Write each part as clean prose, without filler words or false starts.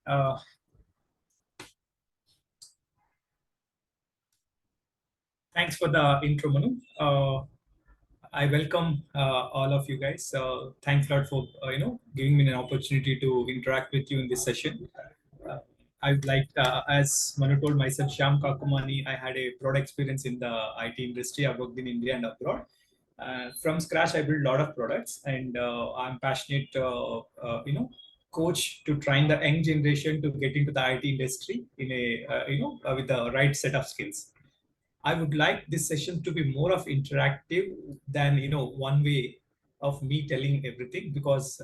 Uh, Thanks for the intro, Manu. I welcome all of you guys. Thanks a lot for giving me an opportunity to interact with you in this session. Uh, I would like, as Manu told myself, Shyam Kakumani. I had a broad experience in the IT industry. I worked in India and abroad. From scratch, I built a lot of products, and I'm passionate, coach to train the young generation to get into the IT industry in a, with the right set of skills. I would like this session to be more of interactive than one way of me telling everything, because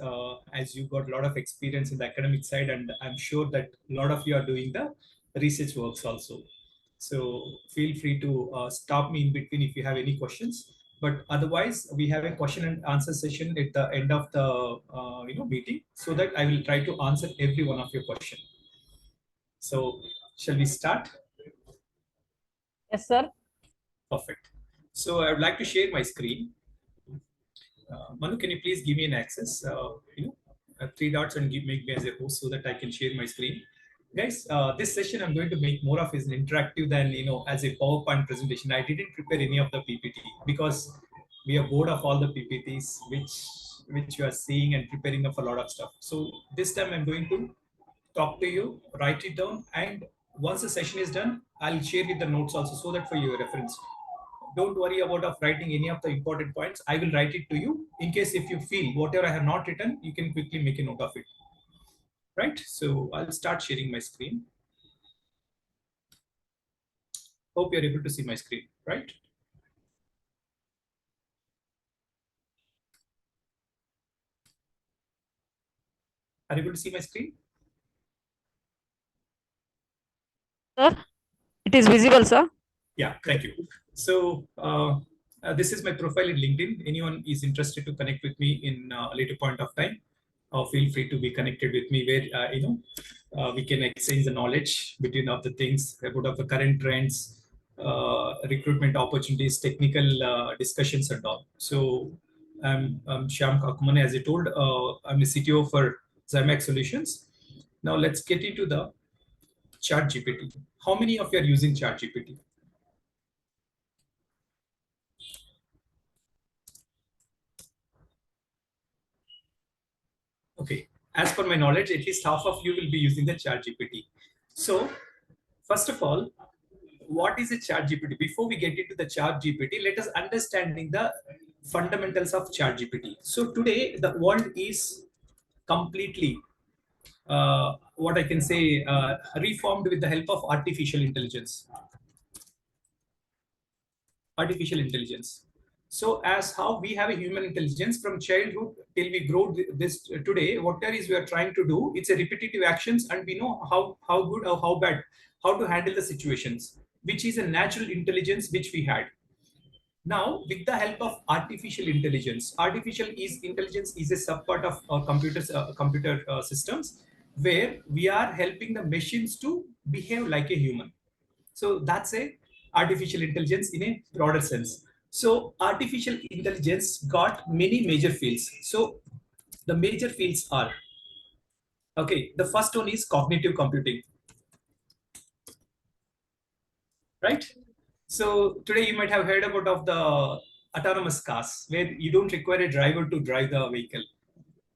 as you got a lot of experience in the academic side, and I'm sure that a lot of you are doing the research works also. So feel free to stop me in between if you have any questions. But otherwise, we have a question and answer session at the end of the meeting, so that I will try to answer every one of your questions. So shall we start? Yes, sir. Perfect. So I would like to share my screen. Manu, can you please give me an access? Three dots and make me as a host so that I can share my screen. Guys, this session I'm going to make more of is an interactive than as a PowerPoint presentation. I didn't prepare any of the PPT because we are bored of all the PPTs which you are seeing and preparing of a lot of stuff. So this time I'm going to talk to you, write it down, and once the session is done, I'll share with the notes also so that for your reference. Don't worry about of writing any of the important points. I will write it to you. In case if you feel whatever I have not written, you can quickly make a note of it. Right? So I'll start sharing my screen. Hope you're able to see my screen, right? Are you able to see my screen? Sir, it is visible, sir. Yeah, thank you. So this is my profile in LinkedIn. Anyone is interested to connect with me in a later point of time, feel free to be connected with me where we can exchange the knowledge between of the things about of the current trends, recruitment opportunities, technical discussions and all. So I'm Shyam Kakumane. As I told, I'm the CTO for Zymax Solutions. Now let's get into the ChatGPT. How many of you are using ChatGPT? Okay, as per my knowledge, at least half of you will be using the ChatGPT. So, first of all, what is a ChatGPT? Before we get into the ChatGPT, let us understanding the fundamentals of ChatGPT. So today, the world is completely, what I can say, reformed with the help of artificial intelligence. Artificial intelligence. So as how we have a human intelligence from childhood till we grow this today, whatever is we are trying to do, it's a repetitive actions, and we know how good or how bad, how to handle the situations, which is a natural intelligence which we had. Now, with the help of artificial intelligence, intelligence is a subpart of our computer systems, where we are helping the machines to behave like a human. So that's a artificial intelligence in a broader sense. So artificial intelligence got many major fields. So the major fields are, okay, the first one is cognitive computing, right? So today you might have heard about of the autonomous cars, where you don't require a driver to drive the vehicle,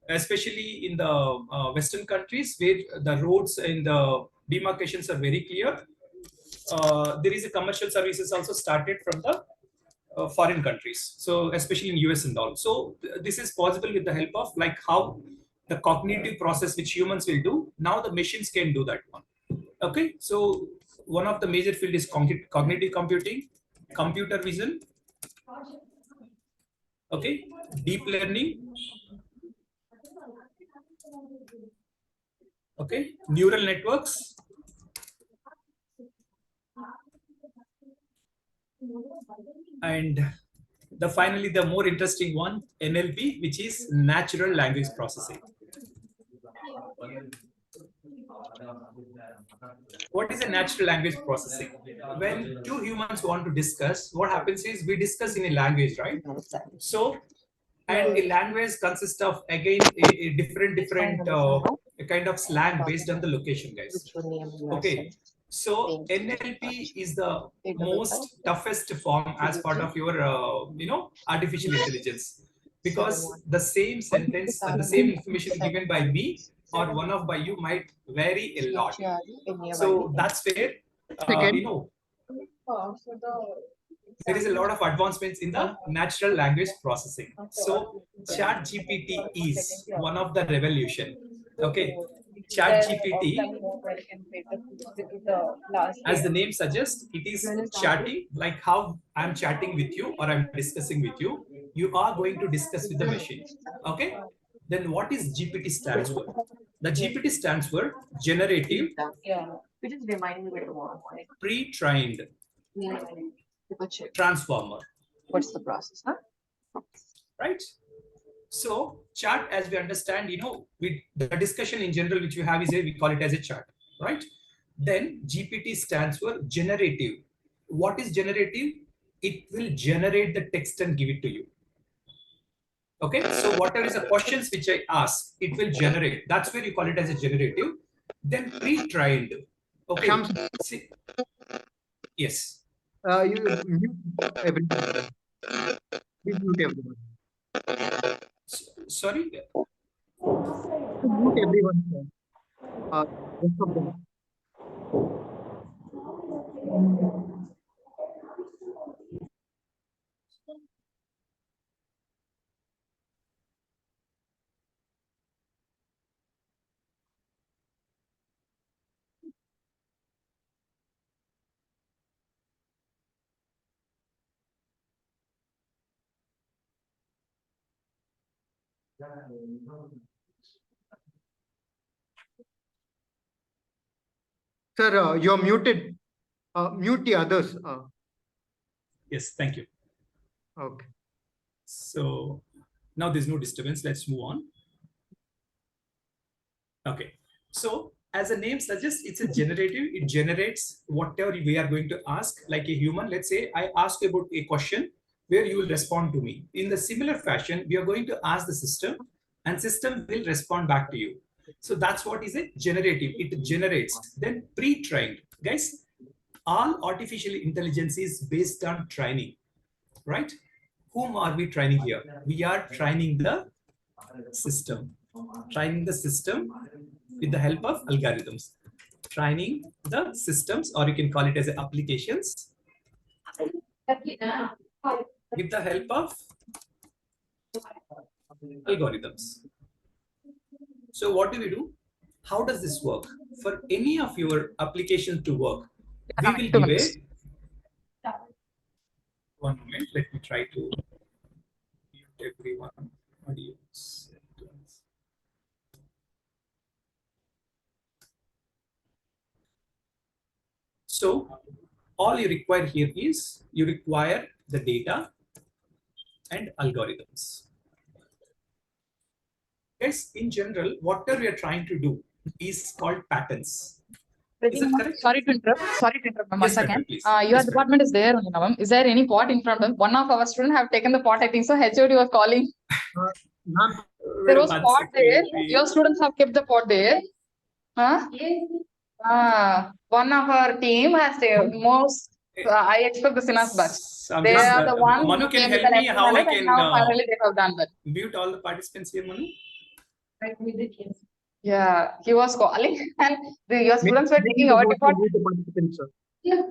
especially in the Western countries where the roads and the demarcations are very clear. There is a commercial services also started from the foreign countries, so especially in US and all. So this is possible with the help of like how the cognitive process which humans will do, now the machines can do that one. Okay, so one of the major field is cognitive computing, computer vision, okay, deep learning, okay, neural networks, and finally the more interesting one, NLP, which is natural language processing. What is a natural language processing? When two humans want to discuss, what happens is we discuss in a language, right? So, and a language consists of again a different kind of slang based on the location, guys. Okay, so NLP is the most toughest form as part of your artificial intelligence, because the same sentence, the same information given by me or one of by you might vary a lot. So that's where there is a lot of advancements in the natural language processing. So ChatGPT is one of the revolution. Okay, ChatGPT, as the name suggests, it is chatting like how I'm chatting with you or I'm discussing with you. You are going to discuss with the machine. Okay, then what is GPT stands for? The GPT stands for generative pre-trained transformer. What's the process, huh? Right? So chart, as we understand, the discussion in general which we have is we call it as a chart, right? Then GPT stands for generative. What is generative? It will generate the text and give it to you. Okay, so whatever is the questions which I ask, it will generate. That's where you call it as a generative. Then pre-trained. Okay. See, yes. You mute everyone. Please mute everyone. Sorry. Mute everyone. Rest of them. Sir, you're muted. Mute the others. Yes, thank you. Okay. So now there's no disturbance. Let's move on. Okay. So as the name suggests, it's a generative. It generates whatever we are going to ask, like a human. Let's say I ask about a question where you will respond to me. In the similar fashion, we are going to ask the system and system will respond back to you. So that's what is a generative. It generates. Then pre-trained. Guys, all artificial intelligence is based on training, right? Whom are we training here? We are training the system. Training the system with the help of algorithms. Training the systems, or you can call it as applications, with the help of algorithms. So what do we do? How does this work? For any of your applications to work, we will give a... One moment, let me try to mute everyone. Audience. So all you require here is you require the data and algorithms. Guys, in general, whatever we are trying to do is called patterns. Is it correct? Sorry to interrupt, ma'am. Yes, One second. please. Your Yes, department is there only, ma'am. Is there any pot in front of them? One of our students have taken the pot, I think so. HOD was calling. There was pot there. Your students have kept the pot there. Huh? Yes. One of our team has the most. I expect the Sinas batch. They are the one Manu, who can came you with help an me how I can now finally they have done that. mute all the participants here, Manu? Yeah, he was calling and your students were taking our pot. Yeah.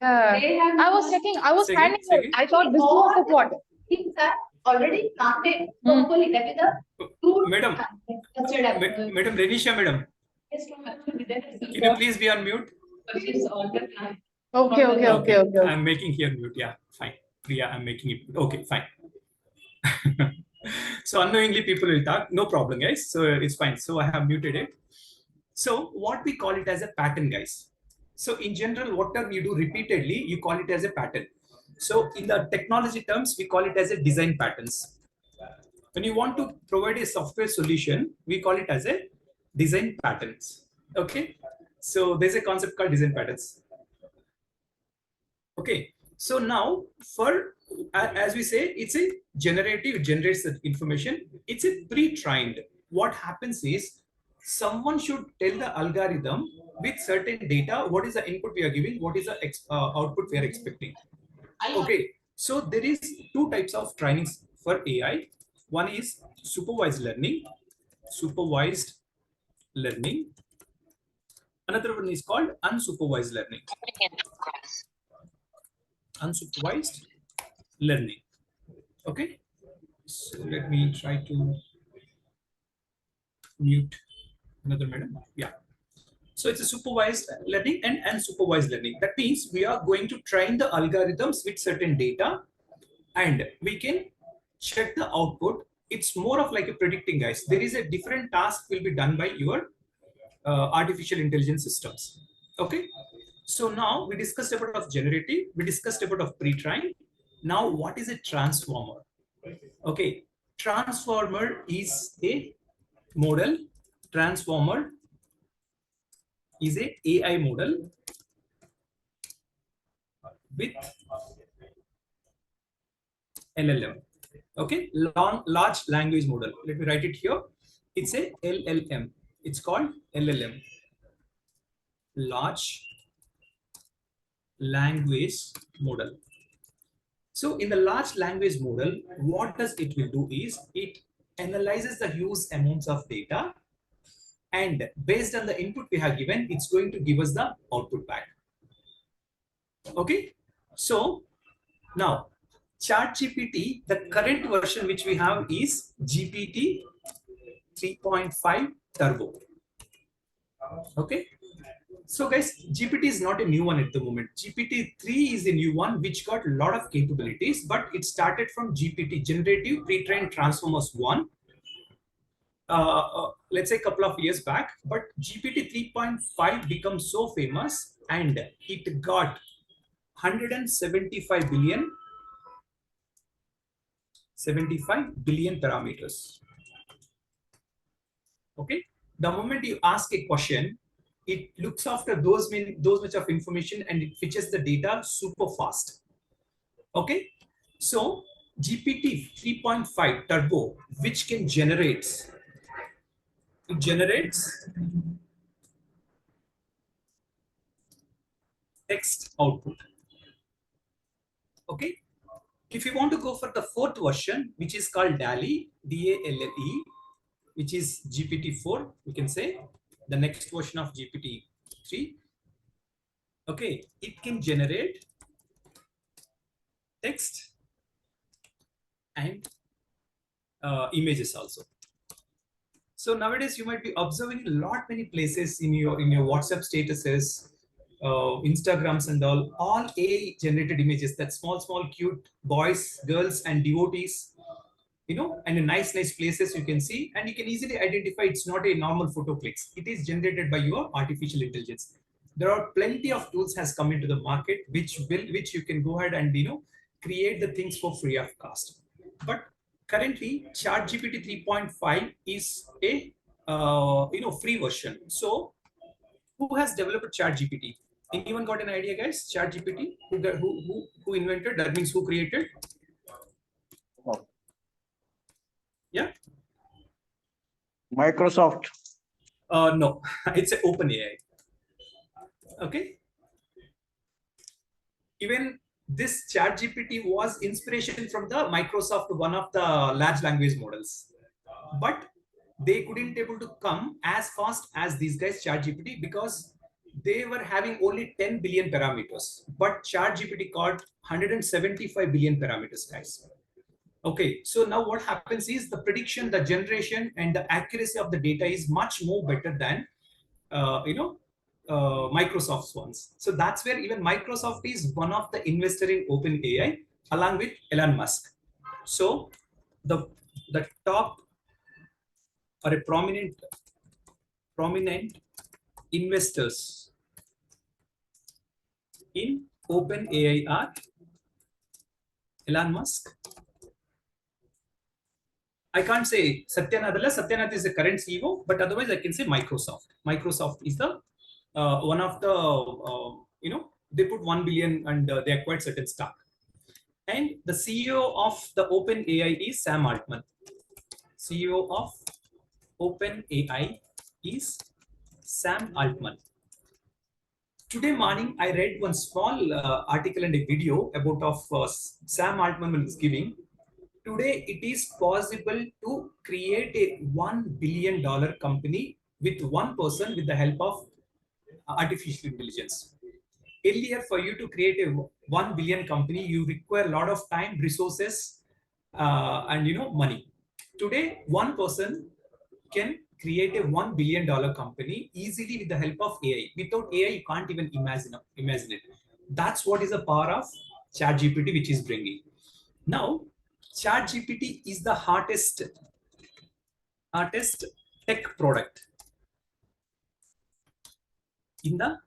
I was checking. I was handing. I thought this was the pot. Things are already planted properly. That is the fruit. Madam, Madam Renisha, Madam, can you please be on mute? Okay. I'm making here mute. Yeah, fine. Priya, I'm making it. Okay, fine. So unknowingly people will talk. No problem, guys. So it's fine. So I have muted it. So what we call it as a pattern, guys. So in general, whatever you do repeatedly, you call it as a pattern. So in the technology terms, we call it as a design patterns. When you want to provide a software solution, we call it as a design patterns. Okay. So there's a concept called design patterns. Okay. So now for, as we say, it's a generative, it generates the information. It's a pre-trained. What happens is someone should tell the algorithm with certain data what is the input we are giving, what is the output we are expecting. Okay, so there is two types of trainings for AI. One is supervised learning. Another one is called unsupervised learning. Unsupervised learning. Okay, so let me try to mute another madam. Yeah. So it's a supervised learning and unsupervised learning. That means we are going to train the algorithms with certain data and we can check the output. It's more of like a predicting, guys. There is a different task will be done by your artificial intelligence systems. Okay. So now we discussed about of generative, we discussed about of pre-train. Now what is a transformer? Okay. Transformer is a model. Transformer is a AI model with LLM. Okay, large language model. Let me write it here. It's a LLM. It's called LLM. Large language model. So in the large language model, what does it will do is it analyzes the huge amounts of data, and based on the input we have given, it's going to give us the output back. Okay, so now ChatGPT, the current version which we have is GPT 3.5 Turbo. Okay, so guys, GPT is not a new one at the moment. GPT-3 is a new one which got a lot of capabilities, but it started from GPT, Generative Pre-trained Transformers 1. Let's say a couple of years back, but GPT 3.5 became so famous and it got 175 billion 75 billion parameters. Okay, the moment you ask a question, it looks after those much of information and it fetches the data super fast. Okay, so GPT 3.5 Turbo, which can generates text output. Okay, if you want to go for the fourth version, which is called DALL-E, DALLE, which is GPT-4, we can say the next version of GPT-3. Okay, it can generate text and images also. So nowadays you might be observing many places in your WhatsApp statuses, Instagrams and all AI generated images, that small cute boys, girls and devotees, and in nice places you can see, and you can easily identify it's not a normal photo clicks. It is generated by your artificial intelligence. There are plenty of tools has come into the market which you can go ahead and create the things for free of cost. But currently ChatGPT 3.5 is a free version. So who has developed ChatGPT? Anyone got an idea, guys? ChatGPT, who invented? That means who created? Yeah. Microsoft. No, it's an OpenAI. Okay. Even this ChatGPT was inspiration from the Microsoft, one of the large language models, but they couldn't able to come as fast as these guys ChatGPT because they were having only 10 billion parameters, but ChatGPT got 175 billion parameters, guys. Okay, so now what happens is the prediction, the generation, and the accuracy of the data is much more better than Microsoft's ones. So that's where even Microsoft is one of the investor in OpenAI along with Elon Musk. So the top or a prominent investors in OpenAI are Elon Musk. I can't say Satya Nadella. Satya Nadella is the current CEO, but otherwise I can say Microsoft. Microsoft is the one of the they put 1 billion and they acquired certain stock. And the CEO of the OpenAI is Sam Altman. CEO of OpenAI is Sam Altman. Today morning, I read one small article and a video about Sam Altman was giving. Today, it is possible to create a $1 billion company with one person with the help of artificial intelligence. Earlier, for you to create a 1 billion company, you require a lot of time, resources, and money. Today, one person can create a $1 billion company easily with the help of AI. Without AI, you can't even imagine it. That's what is the power of ChatGPT, which is bringing. Now, ChatGPT is the hottest tech product in the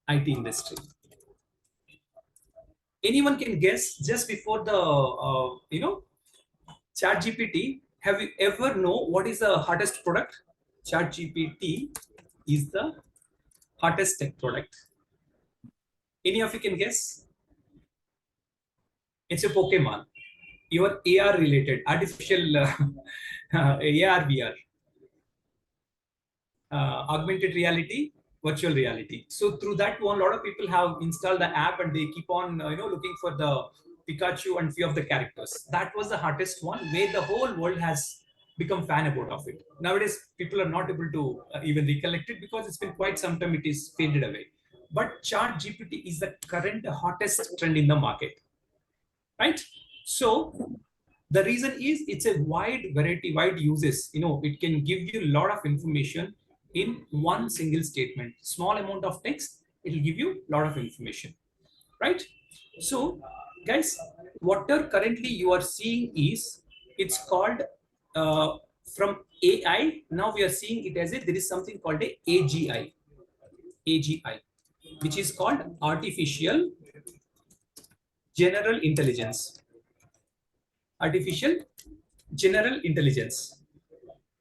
IT industry. Anyone can guess just before the ChatGPT. Have you ever know what is the hottest product? ChatGPT is the hottest tech product. Any of you can guess? It's a Pokemon. Your AR related, artificial AR VR, augmented reality, virtual reality. So through that one, a lot of people have installed the app and they keep on looking for the Pikachu and few of the characters. That was the hottest one where the whole world has become fan about of it. Nowadays, people are not able to even recollect it because it's been quite some time it is faded away. But ChatGPT is the current hottest trend in the market, right? So the reason is it's a wide uses. It can give you a lot of information in one single statement. Small amount of text, it will give you a lot of information, right? So guys, whatever currently you are seeing is, it's called from AI. Now we are seeing it as there is something called a AGI, which is called artificial general intelligence. Artificial general intelligence.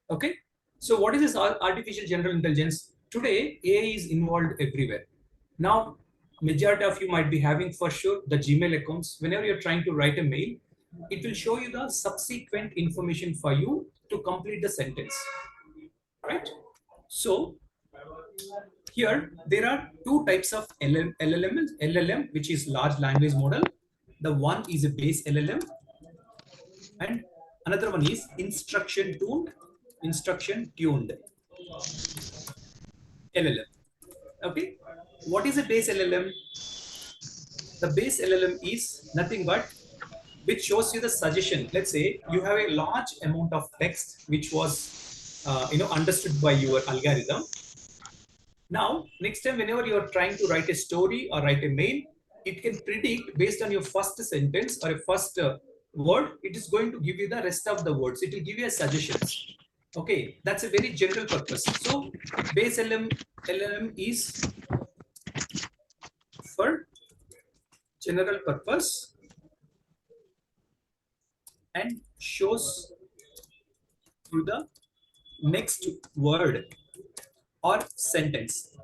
Okay. So what is this artificial general intelligence? Today, AI is involved everywhere. Now, majority of you might be having for sure the Gmail accounts. Whenever you're trying to write a mail, it will show you the subsequent information for you to complete the sentence, right? So here there are two types of LLM, which is large language model. The one is a base LLM, and another one is instruction tuned LLM. Okay, what is a base LLM? The base LLM is nothing but which shows you the suggestion. Let's say you have a large amount of text which was understood by your algorithm. Now, next time whenever you are trying to write a story or write a mail, it can predict based on your first sentence or a first word, it is going to give you the rest of the words. It will give you a suggestions. Okay, that's a very general purpose. So base LLM is for general purpose and shows you the next word or sentence.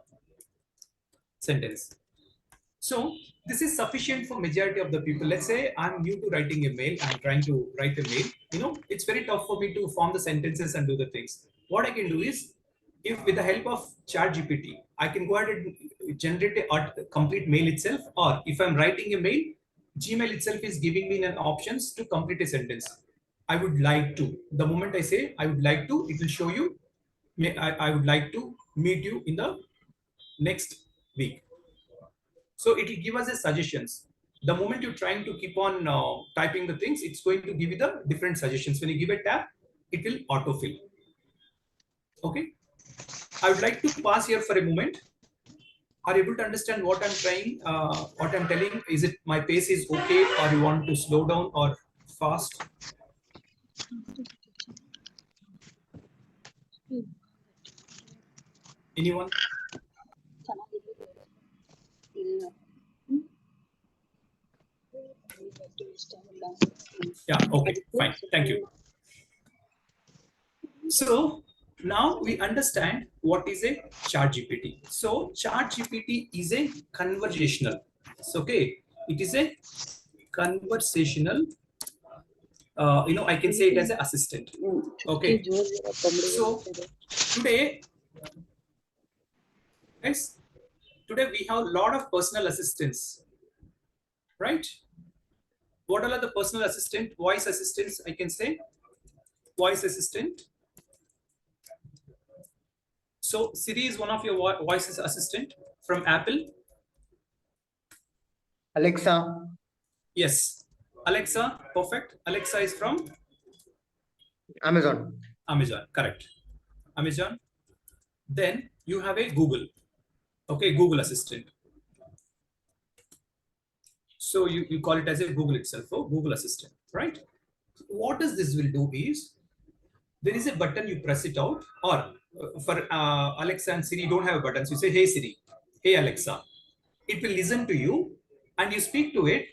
So this is sufficient for majority of the people. Let's say I'm new to writing a mail. I'm trying to write a mail. It's very tough for me to form the sentences and do the things. What I can do is, if with the help of ChatGPT, I can go ahead and generate a complete mail itself, or if I'm writing a mail, Gmail itself is giving me an options to complete a sentence. I would like to. The moment I say I would like to, it will show you. I would like to meet you in the next week. So it will give us the suggestions. The moment you're trying to keep on typing the things, it's going to give you the different suggestions. When you give a tab, it will autofill. Okay. I would like to pause here for a moment. Are you able to understand what I'm trying, what I'm telling? Is it my pace is okay, or you want to slow down or fast? Anyone? Yeah, okay, fine, thank you. So now we understand what is a ChatGPT. So ChatGPT is a conversational. So, okay, it is a conversational I can say it as an assistant. Okay. So today, guys, today we have a lot of personal assistants, right? What are the personal assistant, voice assistants? I can say voice assistant. So Siri is one of your voice assistant from Apple. Alexa. Yes. Alexa, perfect. Alexa is from Amazon. Amazon, correct. Amazon. Then you have a Google. Okay, Google Assistant. So you call it as a Google itself, or Google Assistant, right? What does this will do is, there is a button, you press it out, or for Alexa and Siri don't have buttons. You say, hey Siri, hey Alexa. It will listen to you and you speak to it.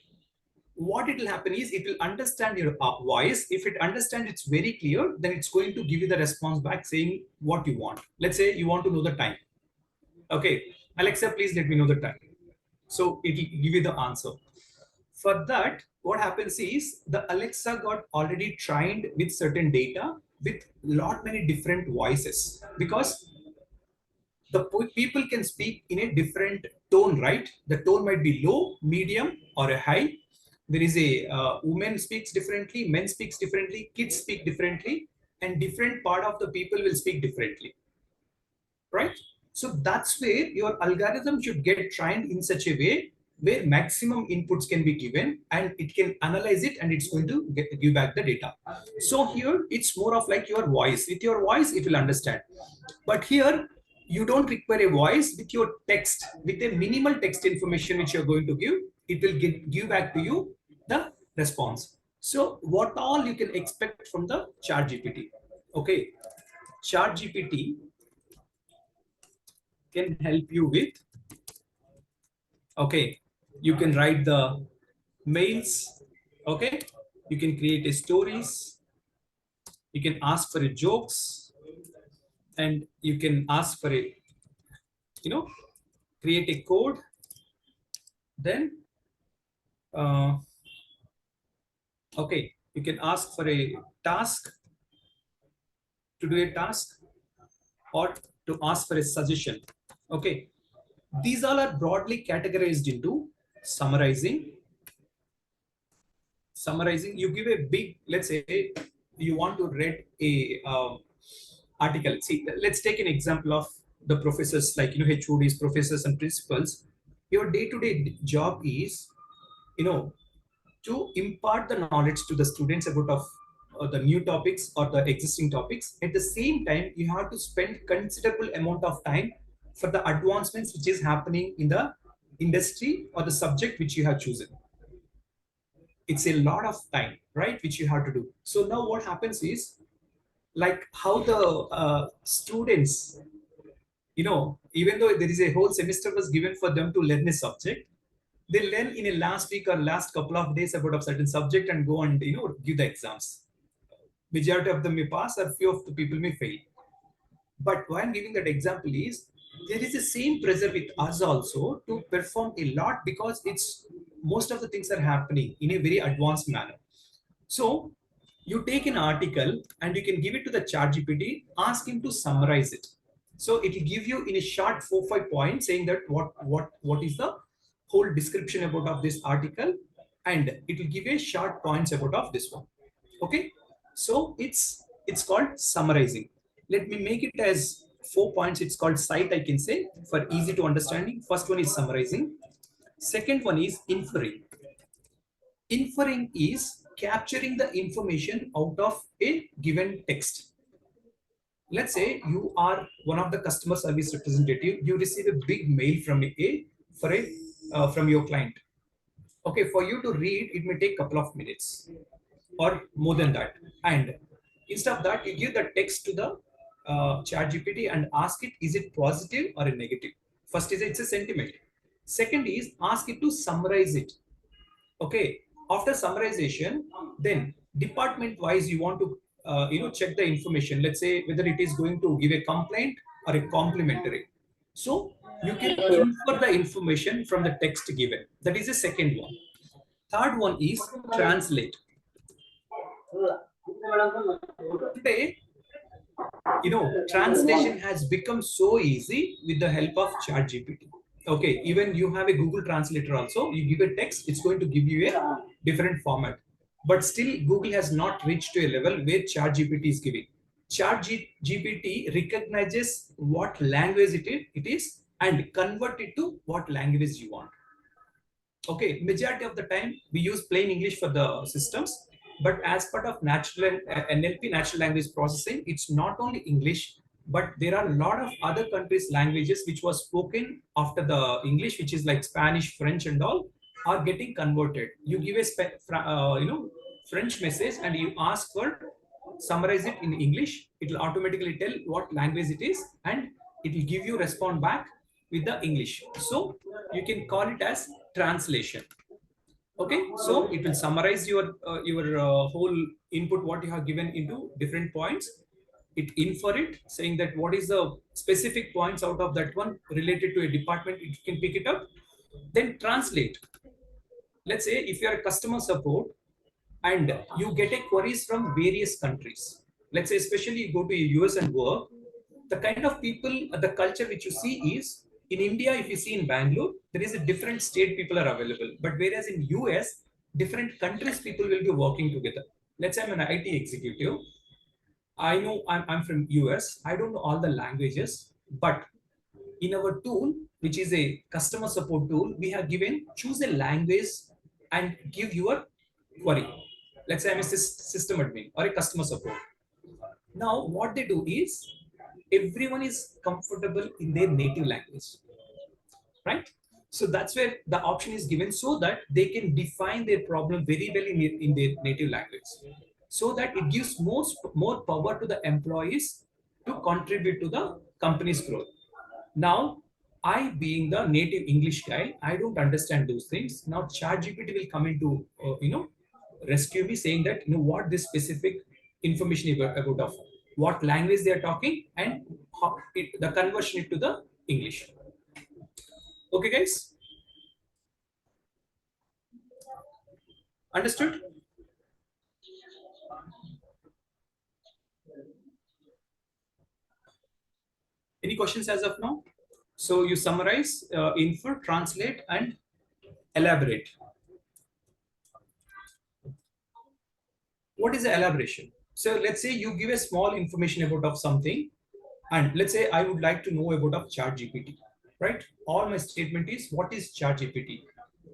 What it will happen is it will understand your voice. If it understands it's very clear, then it's going to give you the response back saying what you want. Let's say you want to know the time. Okay, Alexa, please let me know the time. So it will give you the answer. For that, what happens is the Alexa got already trained with certain data with many different voices, because the people can speak in a different tone, right? The tone might be low, medium, or a high. There is a woman speaks differently, men speaks differently, kids speak differently, and different part of the people will speak differently, right? So that's where your algorithm should get trained in such a way where maximum inputs can be given and it can analyze it and it's going to give back the data. So here it's more of like your voice. With your voice, it will understand. But here you don't require a voice. With your text, with a minimal text information which you're going to give, it will give back to you the response. So what all you can expect from the ChatGPT? Okay, ChatGPT can help you with, okay, you can write the mails, okay, you can create a stories, you can ask for a jokes, and you can ask for a, create a code. Then okay, you can ask for a task, to do a task, or to ask for a suggestion. Okay, these all are broadly categorized into summarizing. You give a big, let's say you want to read a article. See, let's take an example of the professors, like HODs, professors and principals. Your day-to-day job is to impart the knowledge to the students about the new topics or the existing topics. At the same time, you have to spend considerable amount of time for the advancements which is happening in the industry or the subject which you have chosen. It's a lot of time, right, which you have to do. So now what happens is, like how the students, even though there is a whole semester was given for them to learn a subject, they learn in a last week or last couple of days about a certain subject and go and give the exams. Majority of them may pass, or few of the people may fail. But why I'm giving that example is, there is the same pressure with us also to perform a lot, because it's most of the things are happening in a very advanced manner. So you take an article and you can give it to the ChatGPT, ask him to summarize it. So it will give you in a short 4-5 points saying that what is the whole description about of this article, and it will give a short points about of this one. Okay, so it's called summarizing. Let me make it as 4 points. It's called cite, I can say, for easy to understanding. First one is summarizing. Second one is inferring. Inferring is capturing the information out of a given text. Let's say you are one of the customer service representative. You receive a big mail from from your client. Okay, for you to read, it may take a couple of minutes or more than that. And instead of that, you give the text to the ChatGPT and ask it, is it positive or a negative? First is it's a sentiment. Second is ask it to summarize it. Okay, after summarization, then department wise you want to check the information. Let's say whether it is going to give a complaint or a complimentary. So you can infer the information from the text given. That is the second one. Third one is translate. Today, translation has become so easy with the help of ChatGPT. Okay, even you have a Google translator also, you give a text, it's going to give you a different format. But still, Google has not reached to a level where ChatGPT is giving. ChatGPT recognizes what language it is and convert it to what language you want. Okay, majority of the time we use plain English for the systems, but as part of natural NLP, natural language processing, it's not only English, but there are a lot of other countries' languages which was spoken after the English, which is like Spanish, French, and all, are getting converted. You give a French message and you ask for summarize it in English. It will automatically tell what language it is, and it will give you respond back with the English. So you can call it as translation. Okay, so it will summarize your whole input what you have given into different points. It infer it, saying that what is the specific points out of that one related to a department. It can pick it up, then translate. Let's say if you are a customer support and you get a queries from various countries. Let's say especially you go to US and work, the kind of people, the culture which you see is in India. If you see in Bangalore, there is a different state people are available, but whereas in US, different countries people will be working together. Let's say I'm an IT executive. I know I'm from US. I don't know all the languages, but in our tool, which is a customer support tool, we have given choose a language and give your query. Let's say I'm a system admin or a customer support. Now, what they do is everyone is comfortable in their native language, right? So that's where the option is given so that they can define their problem very well in their native language, so that it gives more power to the employees to contribute to the company's growth. Now, I being the native English guy, I don't understand those things. Now, ChatGPT will come into rescue me, saying that what this specific information about of what language they are talking and how the conversion it to the English. Okay, guys, understood? Any questions as of now? So you summarize, infer, translate, and elaborate. What is the elaboration? So let's say you give a small information about of something, and let's say I would like to know about of ChatGPT, right? All my statement is what is ChatGPT?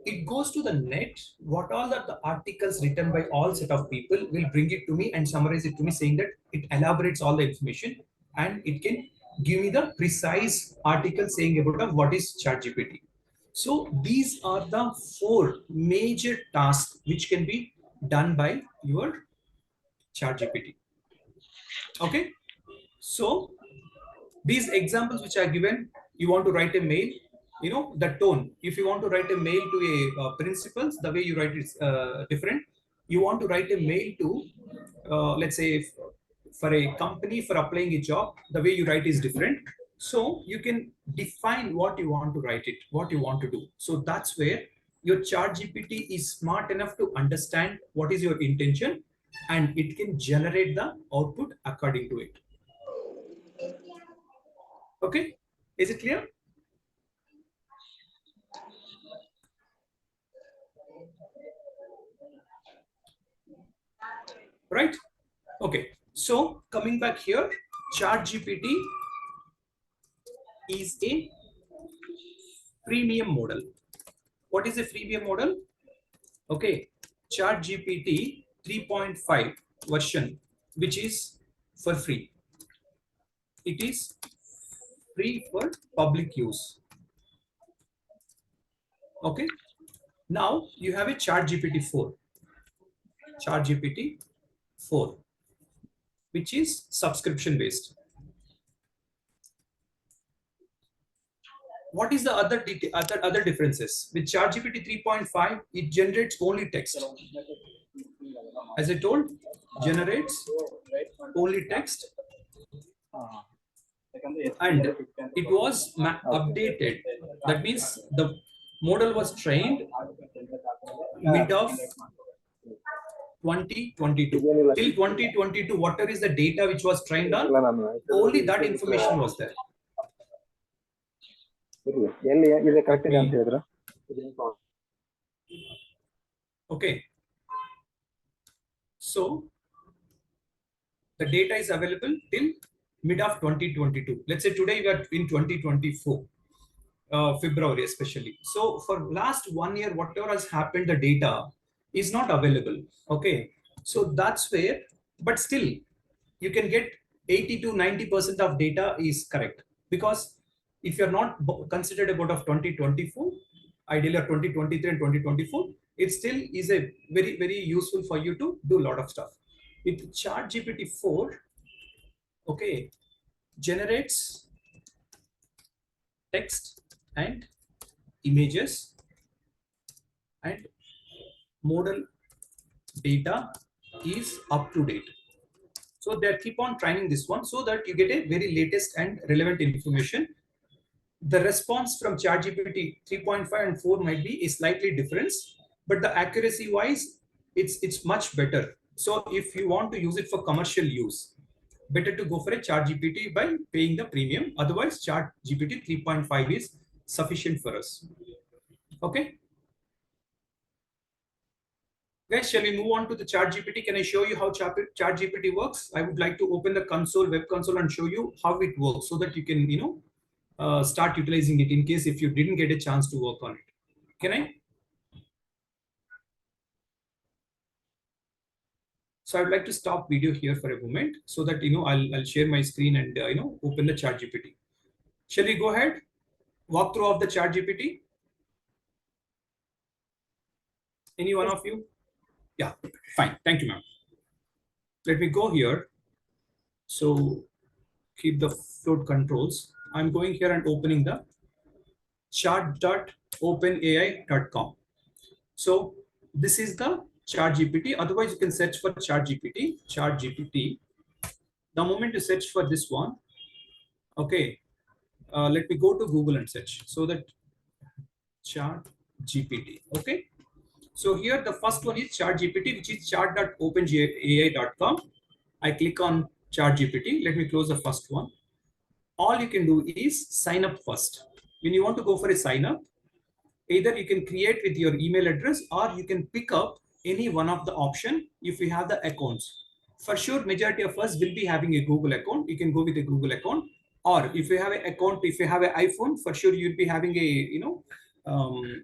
It goes to the net. What all the articles written by all set of people will bring it to me and summarize it to me, saying that it elaborates all the information and it can give me the precise article saying about of what is ChatGPT. So these are the 4 major tasks which can be done by your ChatGPT. Okay, so these examples which are given, you want to write a mail, the tone. If you want to write a mail to a principals, the way you write is different. You want to write a mail to, let's say, for a company for applying a job, the way you write is different. So you can define what you want to write it, what you want to do. So that's where your ChatGPT is smart enough to understand what is your intention, and it can generate the output according to it. Okay, is it clear? Right? Okay, so coming back here, ChatGPT is a freemium model. What is a freemium model? Okay, ChatGPT 3.5 version, which is for free. It is free for public use. Okay, now you have a ChatGPT 4. ChatGPT 4, which is subscription based. What is the other differences? With ChatGPT 3.5, it generates only text. As I told, generates only text, and it was updated. That means the model was trained mid of 2022. Till 2022, whatever is the data which was trained on, only that information was there. Okay. So the data is available till mid of 2022. Let's say today we are in 2024, February especially. So for last 1 year, whatever has happened, the data is not available. Okay. So that's where, but still you can get 80 to 90% of data is correct, because if you're not considered about of 2024, ideally or 2023 and 2024, it still is a very useful for you to do a lot of stuff. With ChatGPT 4, okay, generates text and images and model data is up to date. So they keep on training this one so that you get a very latest and relevant information. The response from ChatGPT 3.5 and 4 might be a slightly different, but the accuracy wise, it's much better. So if you want to use it for commercial use, better to go for a ChatGPT by paying the premium. Otherwise, ChatGPT 3.5 is sufficient for us. Okay. Guys, shall we move on to the ChatGPT? Can I show you how ChatGPT works? I would like to open the console, web console, and show you how it works so that you can, start utilizing it in case if you didn't get a chance to work on it. Can I? So I'd like to stop video here for a moment so that, I'll share my screen and, open the ChatGPT. Shall we go ahead? Walk through of the ChatGPT? Any one of you? Yeah, fine. Thank you, ma'am. Let me go here. So keep the float controls. I'm going here and opening the chat.openai.com. So this is the ChatGPT. Otherwise, you can search for ChatGPT. The moment you search for this one, okay, let me go to Google and search. So that ChatGPT, okay. So here the first one is ChatGPT, which is chat.openai.com. I click on ChatGPT. Let me close the first one. All you can do is sign up first. When you want to go for a sign up, either you can create with your email address or you can pick up any one of the option if you have the accounts. For sure, majority of us will be having a Google account. You can go with a Google account, or if you have an account, if you have an iPhone, for sure you'll be having a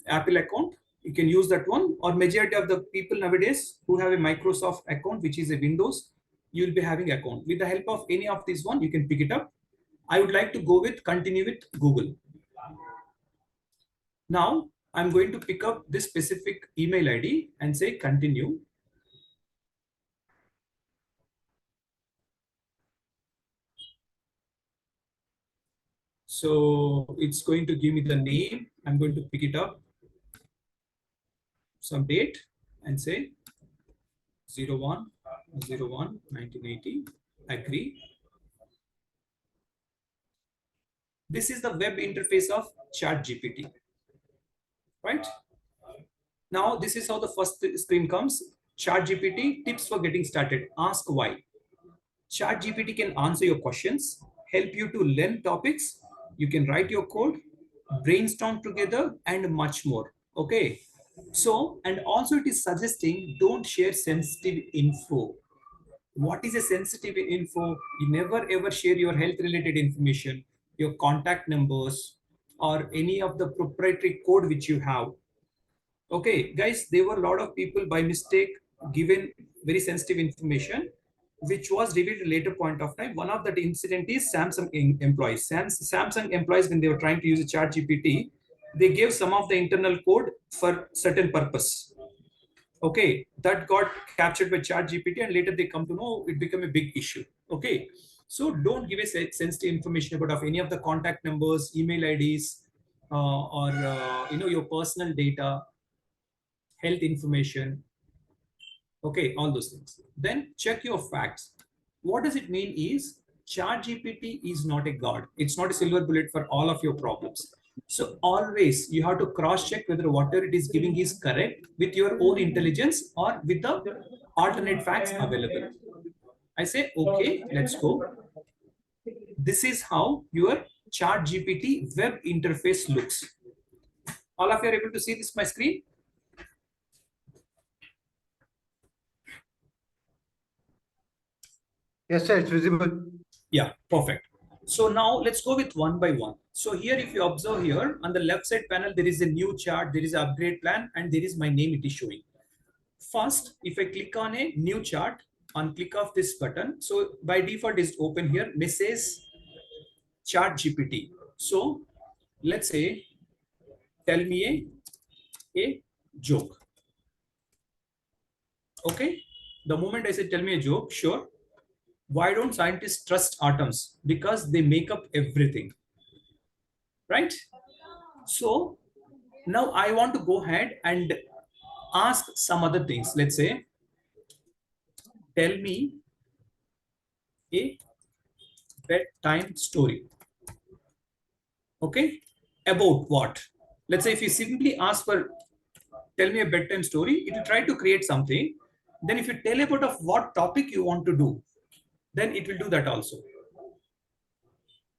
Apple account. You can use that one. Or majority of the people nowadays who have a Microsoft account, which is a Windows, you'll be having account. With the help of any of this one, you can pick it up. I would like to go with continue with Google. Now I'm going to pick up this specific email ID and say continue. So it's going to give me the name. I'm going to pick it up, some date, and say 01/01/1980, agree. This is the web interface of ChatGPT, right? Now this is how the first screen comes. ChatGPT tips for getting started. Ask why. ChatGPT can answer your questions, help you to learn topics. You can write your code, brainstorm together, and much more. Okay. So, and also it is suggesting don't share sensitive info. What is a sensitive info? You never ever share your health related information, your contact numbers, or any of the proprietary code which you have. Okay, guys, there were a lot of people by mistake given very sensitive information, which was revealed at a later point of time. One of that incident is Samsung employees. Samsung employees, when they were trying to use a ChatGPT, they gave some of the internal code for certain purpose. Okay, that got captured by ChatGPT, and later they come to know it became a big issue. Okay, so don't give a sensitive information about of any of the contact numbers, email IDs, or your personal data, health information. Okay, all those things. Then check your facts. What does it mean is ChatGPT is not a god. It's not a silver bullet for all of your problems. So always you have to cross check whether whatever it is giving is correct with your own intelligence or with the alternate facts available. I say, okay, let's go. This is how your ChatGPT web interface looks. All of you are able to see this my screen? Yes, sir, it's visible. Yeah, perfect. So now let's go with one by one. So here, if you observe here on the left side panel, there is a new chart, there is an upgrade plan, and there is my name it is showing. First, if I click on a new chart, on click of this button, so by default is open here, message ChatGPT. So let's say, tell me a joke. Okay. The moment I say tell me a joke, sure. Why don't scientists trust atoms? Because they make up everything. Right? So now I want to go ahead and ask some other things. Let's say, tell me a bedtime story. Okay. About what? Let's say if you simply ask for tell me a bedtime story, it will try to create something. Then if you tell about of what topic you want to do, then it will do that also.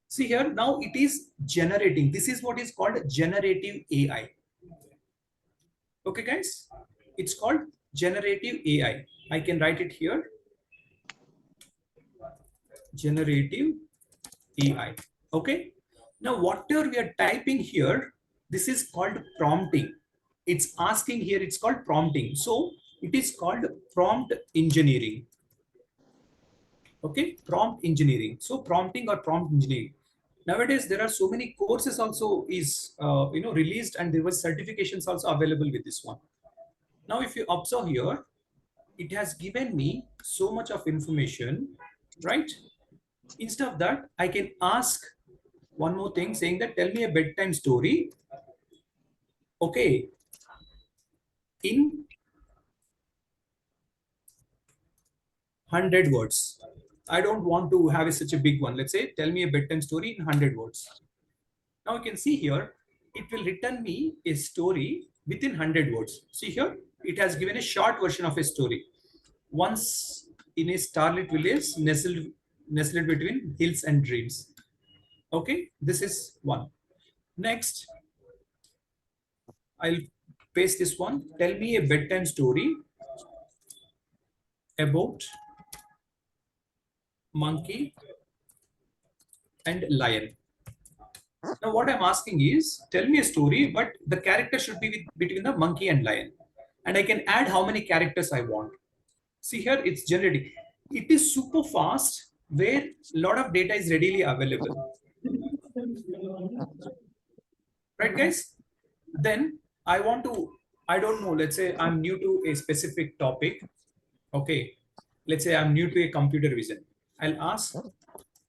See here, now it is generating. This is what is called generative AI. Okay, guys, it's called generative AI. I can write it here. Generative AI. Okay. Now, whatever we are typing here, this is called prompting. It's asking here, it's called prompting. So it is called prompt engineering. Okay, prompt engineering. So prompting or prompt engineering. Nowadays, there are so many courses also is released, and there was certifications also available with this one. Now, if you observe here, it has given me so much of information, right? Instead of that, I can ask one more thing saying that tell me a bedtime story. Okay, in 100 words. I don't want to have such a big one. Let's say tell me a bedtime story in 100 words. Now you can see here, it will return me a story within 100 words. See here, it has given a short version of a story. Once in a starlit village, nestled between hills and dreams. Okay, this is one. Next, I'll paste this one. Tell me a bedtime story about monkey and lion. Now what I'm asking is, tell me a story, but the character should be between the monkey and lion. And I can add how many characters I want. See here, it's generating. It is super fast where a lot of data is readily available. Right, guys? Then I don't know, let's say I'm new to a specific topic. Okay. Let's say I'm new to a computer vision. I'll ask,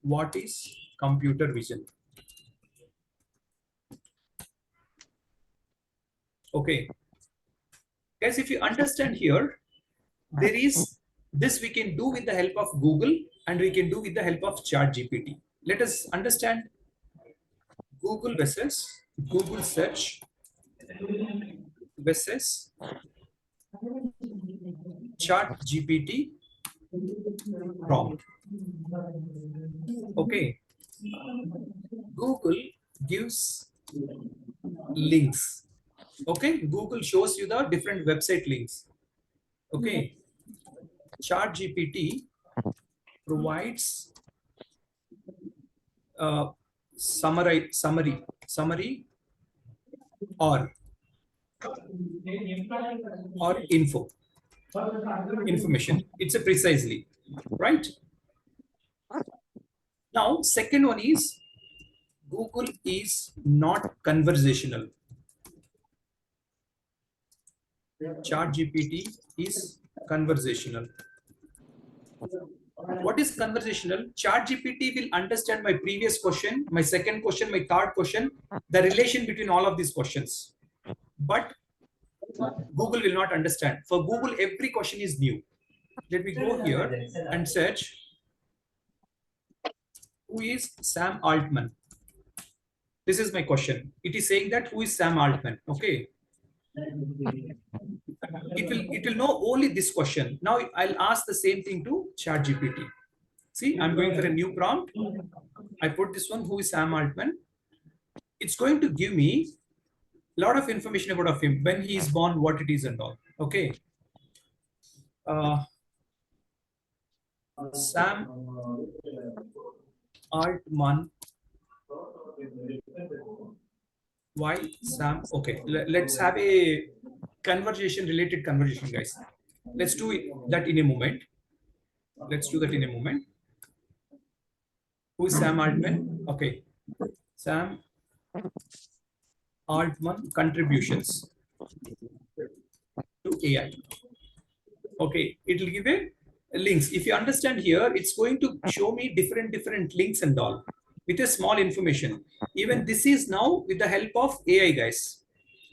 what is computer vision? Okay. Guys, if you understand here, there is this we can do with the help of Google and we can do with the help of ChatGPT. Let us understand Google versus Google search versus ChatGPT prompt. Okay. Google gives links. Okay. Google shows you the different website links. Okay. ChatGPT provides summary or information. It's a precisely, right? Now, second one is Google is not conversational. ChatGPT is conversational. What is conversational? ChatGPT will understand my previous question, my second question, my third question, the relation between all of these questions. But Google will not understand. For Google, every question is new. Let me go here and search. Who is Sam Altman? This is my question. It is saying that who is Sam Altman? Okay. It will know only this question. Now I'll ask the same thing to ChatGPT. See, I'm going for a new prompt. I put this one, who is Sam Altman? It's going to give me a lot of information about of him, when he is born, what it is and all. Okay. Sam Altman. Why Sam? Okay, let's have a related conversation, guys. Let's do that in a moment. Let's do that in a moment. Who is Sam Altman? Okay. Sam Altman contributions to AI. Okay, it will give a links. If you understand here, it's going to show me different links and all with a small information. Even this is now with the help of AI, guys.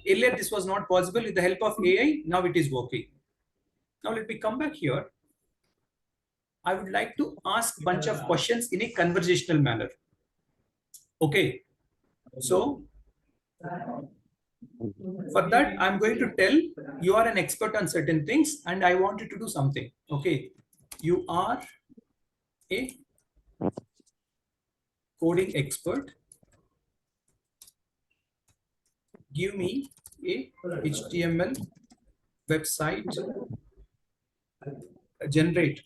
Earlier, this was not possible. With the help of AI, now it is working. Now let me come back here. I would like to ask a bunch of questions in a conversational manner. Okay. So for that, I'm going to tell you are an expert on certain things and I want you to do something. Okay. You are a coding expert. Give me a HTML website. Generate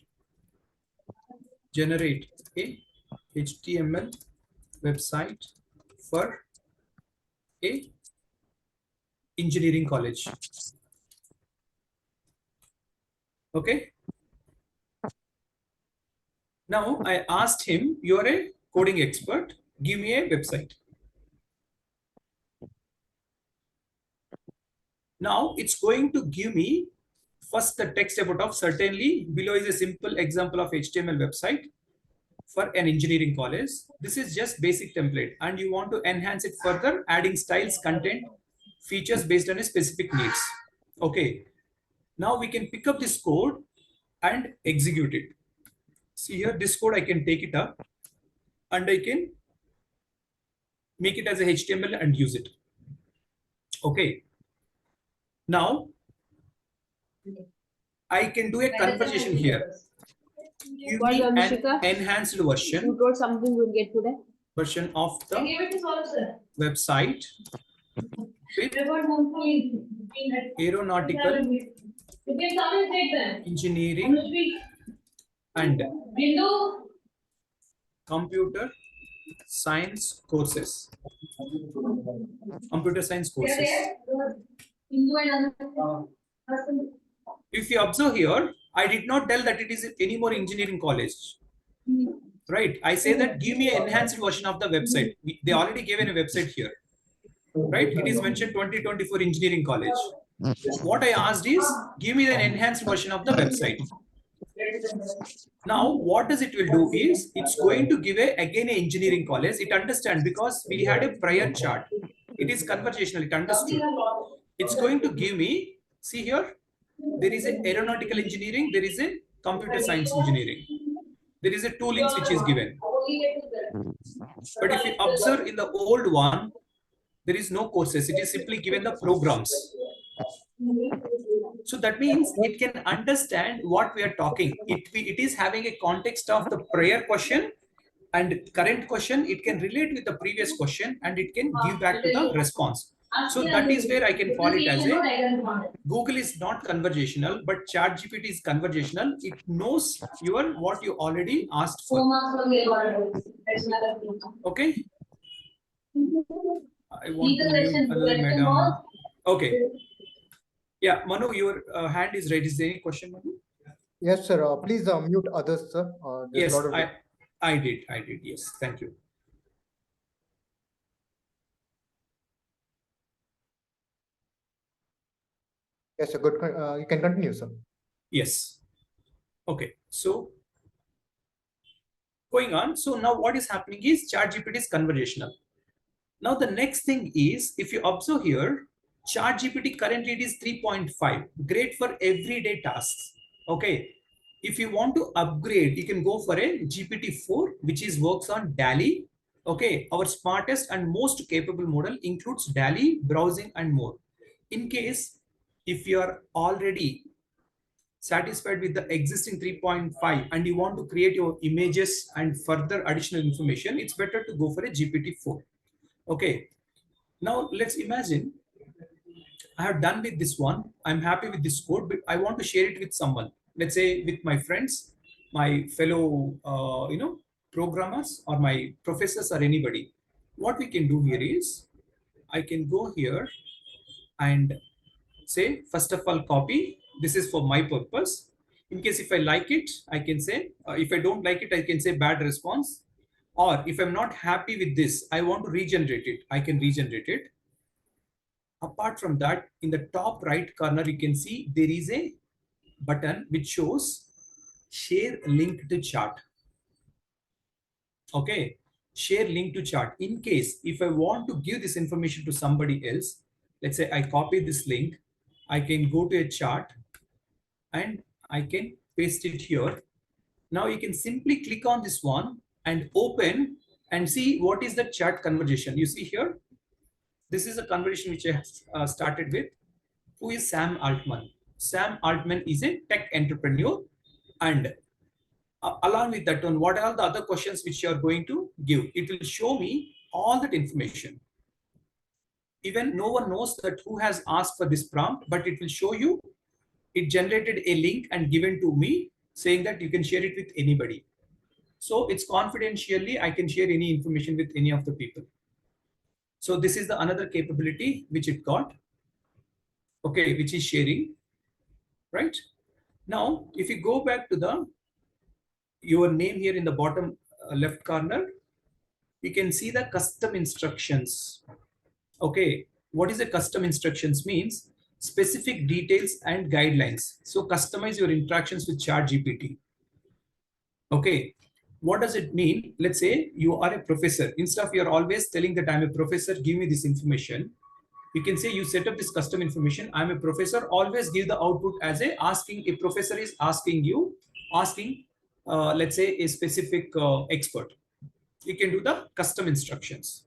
a HTML website for a engineering college. Okay. Now I asked him, you are a coding expert, give me a website. Now it's going to give me first the text about of, certainly below is a simple example of HTML website for an engineering college. This is just basic template and you want to enhance it further, adding styles, content, features based on a specific needs. Okay. Now we can pick up this code and execute it. See here, this code I can take it up and I can make it as a HTML and use it. Okay. Now I can do a conversation here. Give me an enhanced version. You wrote something you'll get today. Version of the website with aeronautical engineering and computer science courses. Computer science courses. If you observe here, I did not tell that it is any more engineering college. Right? I say that give me an enhanced version of the website. They already gave a website here. Right? It is mentioned 2024 engineering college. What I asked is give me an enhanced version of the website. Now, what does it will do is it's going to give again a engineering college. It understands because we had a prior chart. It is conversational. It understood. It's going to give me, see here, there is a aeronautical engineering. There is a computer science engineering. There is a two links which is given. But if you observe in the old one, there is no courses. It is simply given the programs. So that means it can understand what we are talking. It is having a context of the prior question and current question. It can relate with the previous question and it can give back to the response. So that is where I can call it as a Google is not conversational, but ChatGPT is conversational. It knows what you already asked for. Okay. I want to mute another madam. Okay. Yeah, Manu, your hand is raised. Is there any question, Manu? Yes, sir. Please mute others, sir. Yes, I did. Yes, thank you. Yes, sir. Good. You can continue, sir. Yes. Okay. So going on. So now what is happening is ChatGPT is conversational. Now the next thing is, if you observe here, ChatGPT currently it is 3.5, great for everyday tasks. Okay. If you want to upgrade, you can go for a GPT-4, which works on DALL-E. Okay, our smartest and most capable model includes DALL-E, browsing, and more. In case if you are already satisfied with the existing 3.5 and you want to create your images and further additional information, it's better to go for a GPT-4. Okay, now let's imagine I have done with this one. I'm happy with this code, but I want to share it with someone. Let's say with my friends, my fellow, programmers, or my professors, or anybody. What we can do here is, I can go here and say, first of all, copy. This is for my purpose. In case if I like it, I can say, if I don't like it, I can say bad response. Or if I'm not happy with this, I want to regenerate it, I can regenerate it. Apart from that, in the top right corner, you can see there is a button which shows share link to chart. Okay, share link to chart. In case if I want to give this information to somebody else, let's say I copy this link, I can go to a chart and I can paste it here. Now you can simply click on this one and open and see what is the chat conversation. You see here, this is a conversation which I started with. Who is Sam Altman? Sam Altman is a tech entrepreneur, and along with that one, what are the other questions which you are going to give? It will show me all that information. Even no one knows that who has asked for this prompt, but it will show you. It generated a link and given to me saying that you can share it with anybody. So it's confidentially, I can share any information with any of the people. So this is the another capability which it got. Okay, which is sharing, right? Now, if you go back to your name here in the bottom left corner, you can see the custom instructions. Okay, what is the custom instructions means? Specific details and guidelines. So customize your interactions with ChatGPT. Okay, what does it mean? Let's say you are a professor. Instead of you're always telling that I'm a professor, give me this information. You can say you set up this custom information. I'm a professor. Always give the output as a asking. A professor is asking you, let's say a specific expert. You can do the custom instructions.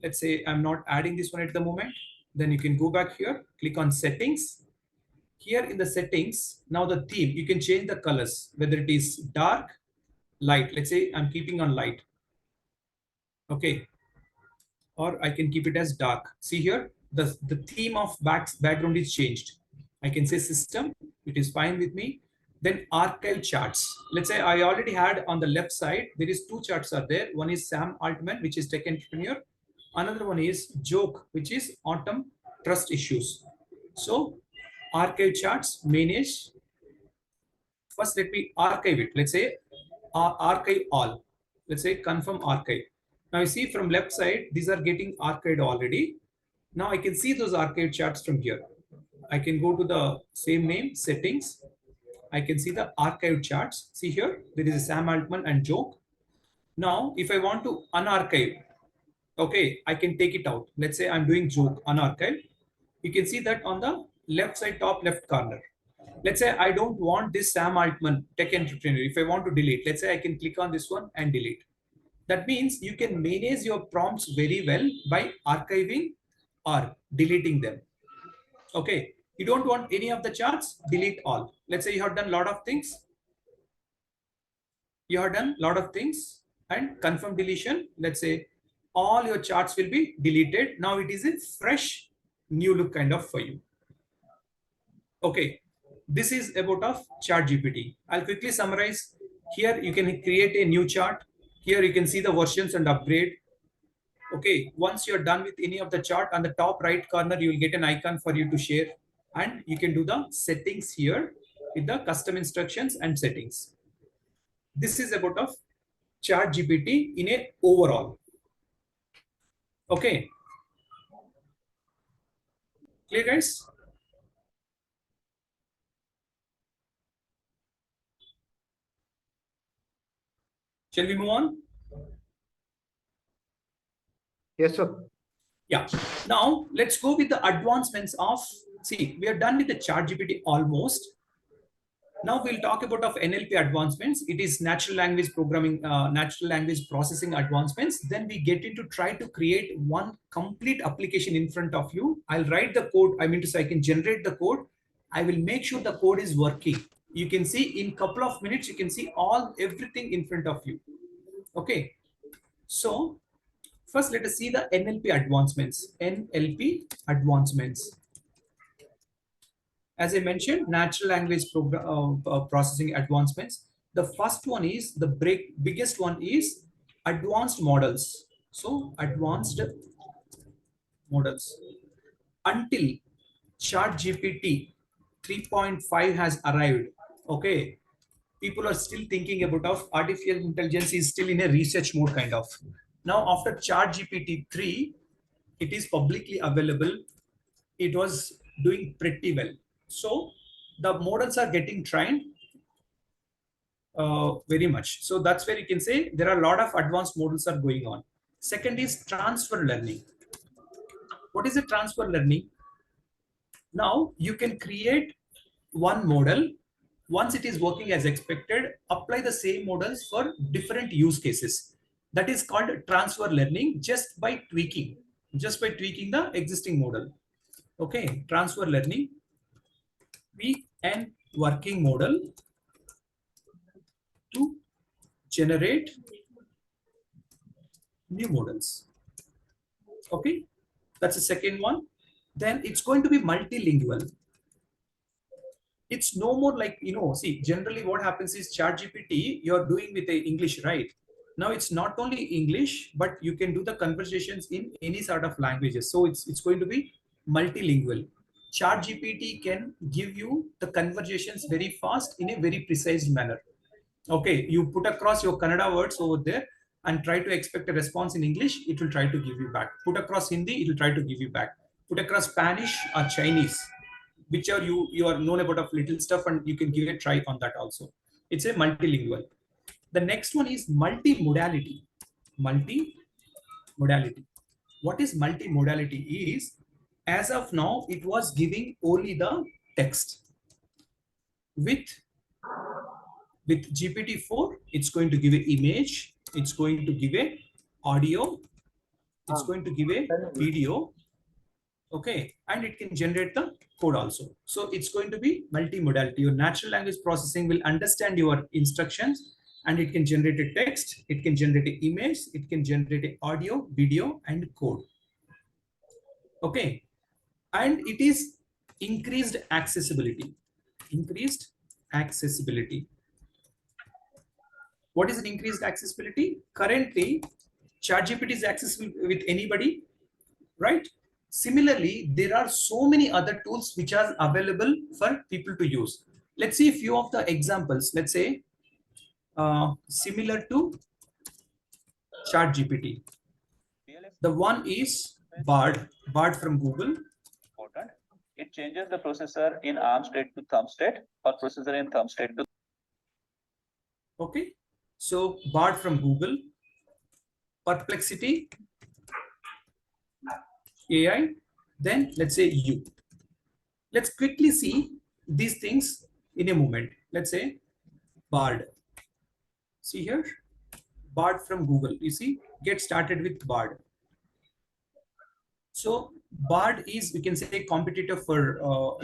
Let's say I'm not adding this one at the moment. Then you can go back here, click on settings. Here in the settings, now the theme, you can change the colors, whether it is dark, light. Let's say I'm keeping on light. Okay. Or I can keep it as dark. See here, the theme of background is changed. I can say system, it is fine with me. Then archive charts. Let's say I already had on the left side, there is two charts are there. One is Sam Altman, which is tech entrepreneur. Another one is joke, which is autumn trust issues. So archive charts, manage. First, let me archive it. Let's say archive all. Let's say confirm archive. Now you see from left side, these are getting archived already. Now I can see those archive charts from here. I can go to the same name, settings. I can see the archive charts. See here, there is a Sam Altman and joke. Now, if I want to unarchive, okay, I can take it out. Let's say I'm doing joke, unarchive. You can see that on the left side, top left corner. Let's say I don't want this Sam Altman tech entrepreneur. If I want to delete, let's say I can click on this one and delete. That means you can manage your prompts very well by archiving or deleting them. Okay, you don't want any of the charts, delete all. Let's say you have done a lot of things. And confirm deletion. Let's say all your charts will be deleted. Now it is a fresh new look kind of for you. Okay, this is about of ChatGPT. I'll quickly summarize. Here you can create a new chart. Here you can see the versions and upgrade. Okay, once you're done with any of the chart, on the top right corner, you will get an icon for you to share. And you can do the settings here with the custom instructions and settings. This is about of ChatGPT in a overall. Okay. Clear, guys? Shall we move on? Yes, sir. Yeah. Now let's go with the advancements of, see, we are done with the ChatGPT almost. Now we'll talk about of NLP advancements. It is natural language programming, natural language processing advancements. Then we get into try to create one complete application in front of you. I'll write the code. I mean to say I can generate the code. I will make sure the code is working. You can see in couple of minutes, you can see everything in front of you. Okay. So first let us see the NLP advancements. NLP advancements. As I mentioned, natural language processing advancements. The first one is biggest one is advanced models. So advanced models. Until ChatGPT 3.5 has arrived, okay, people are still thinking about artificial intelligence is still in a research mode kind of. Now after ChatGPT 3, it is publicly available. It was doing pretty well. So the models are getting trained very much. So that's where you can say there are a lot of advanced models are going on. Second is transfer learning. What is a transfer learning? Now you can create one model. Once it is working as expected, apply the same models for different use cases. That is called transfer learning just by tweaking the existing model. Okay, transfer learning. Tweak and working model to generate new models. Okay, that's the second one. Then it's going to be multilingual. It's no more like, see, generally what happens is ChatGPT, you're doing with the English, right? Now it's not only English, but you can do the conversations in any sort of languages. So it's going to be multilingual. ChatGPT can give you the conversations very fast in a very precise manner. Okay, you put across your Kannada words over there and try to expect a response in English, it will try to give you back. Put across Hindi, it will try to give you back. Put across Spanish or Chinese, which are you are known about of little stuff, and you can give a try on that also. It's a multilingual. The next one is multimodality. Multimodality. What is multimodality is, as of now, it was giving only the text. With GPT-4, it's going to give an image, it's going to give a audio, it's going to give a video, okay, and it can generate the code also. So it's going to be multimodality. Your natural language processing will understand your instructions, and it can generate a text, it can generate an image, it can generate an audio, video, and code. Okay, and it is increased accessibility. Increased accessibility. What is an increased accessibility? Currently, ChatGPT is accessible with anybody, right? Similarly, there are so many other tools which are available for people to use. Let's see a few of the examples. Let's say similar to ChatGPT. The one is Bard from Google. It changes the processor in ARM state to thumb state, or processor in thumb state to. Okay, so Bard from Google. Perplexity AI. Then let's say you. Let's quickly see these things in a moment. Let's say Bard. See here, Bard from Google. You see, get started with Bard. So Bard is, we can say, competitor for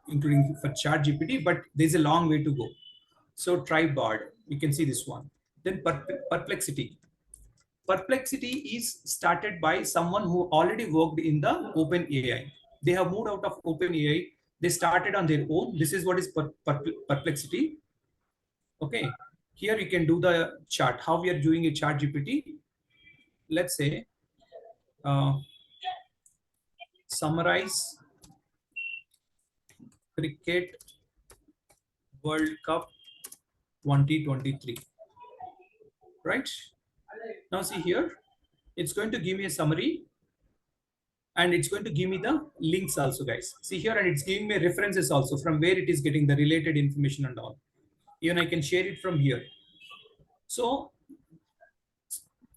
including for ChatGPT, but there's a long way to go. So try Bard. You can see this one. Then Perplexity. Perplexity is started by someone who already worked in the OpenAI. They have moved out of OpenAI. They started on their own. This is what is Perplexity. Okay, here you can do the chart. How we are doing a ChatGPT. Let's say summarize Cricket World Cup 2023. Right? Now see here, it's going to give me a summary, and it's going to give me the links also, guys. See here, and it's giving me references also from where it is getting the related information and all. Even I can share it from here. So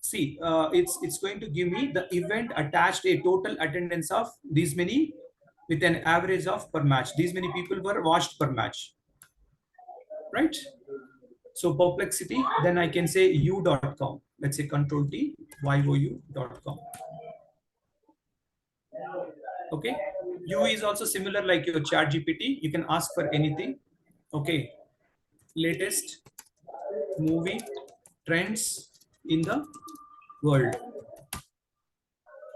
see, it's going to give me the event attached a total attendance of these many with an average of per match. These many people were watched per match. right? So perplexity, then I can say u.com. Let's say control T, you.com. Okay. U is also similar like your ChatGPT. You can ask for anything. Okay. Latest movie trends in the world.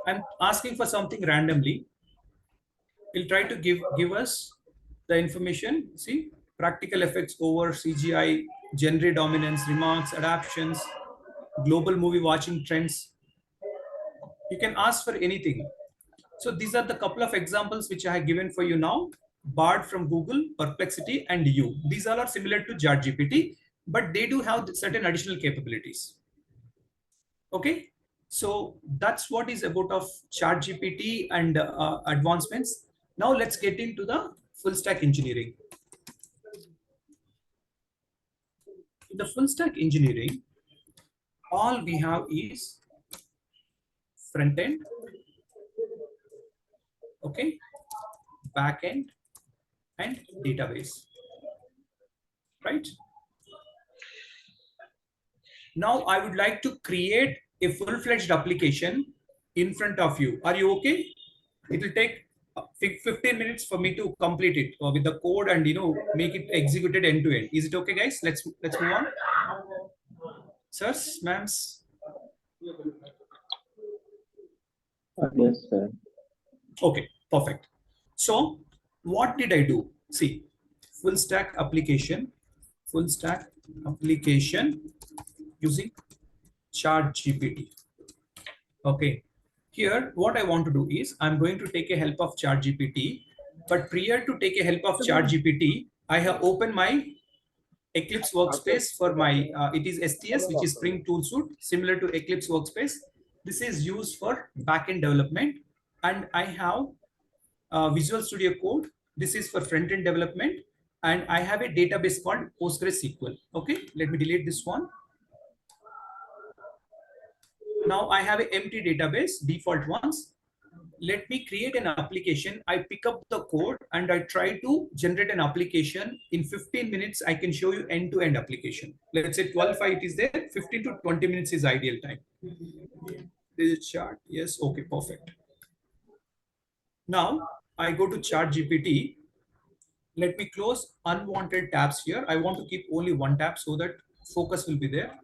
I'm asking for something randomly. It'll try to give us the information. See, practical effects over CGI, genre dominance, remarks, adaptions, global movie watching trends. You can ask for anything. So these are the couple of examples which I have given for you now. Bard from Google, Perplexity, and you. These all are similar to ChatGPT, but they do have certain additional capabilities. Okay, so that's what is about of ChatGPT and advancements. Now let's get into the full stack engineering. In the full stack engineering, all we have is front end, okay, back end, and database, right? Now I would like to create a full-fledged application in front of you. Are you okay? It will take 15 minutes for me to complete it with the code and make it executed end to end. Is it okay, guys? Let's move on. Sirs, ma'ams. Yes, sir. Okay, perfect. So what did I do? See, full stack application using ChatGPT. Okay, here what I want to do is I'm going to take a help of ChatGPT, but prior to take a help of ChatGPT, I have opened my Eclipse workspace for my, it is STS, which is Spring Tool Suite, similar to Eclipse workspace. This is used for backend development, and I have Visual Studio Code. This is for front-end development, and I have a database called PostgreSQL. Okay, let me delete this one. Now I have an empty database, default ones. Let me create an application. I pick up the code and I try to generate an application. In 15 minutes, I can show you end-to-end application. Let's say 12:05 it is there, 15 to 20 minutes is ideal time. This is chart. Yes, okay, perfect. Now I go to ChatGPT. Let me close unwanted tabs here. I want to keep only one tab so that focus will be there.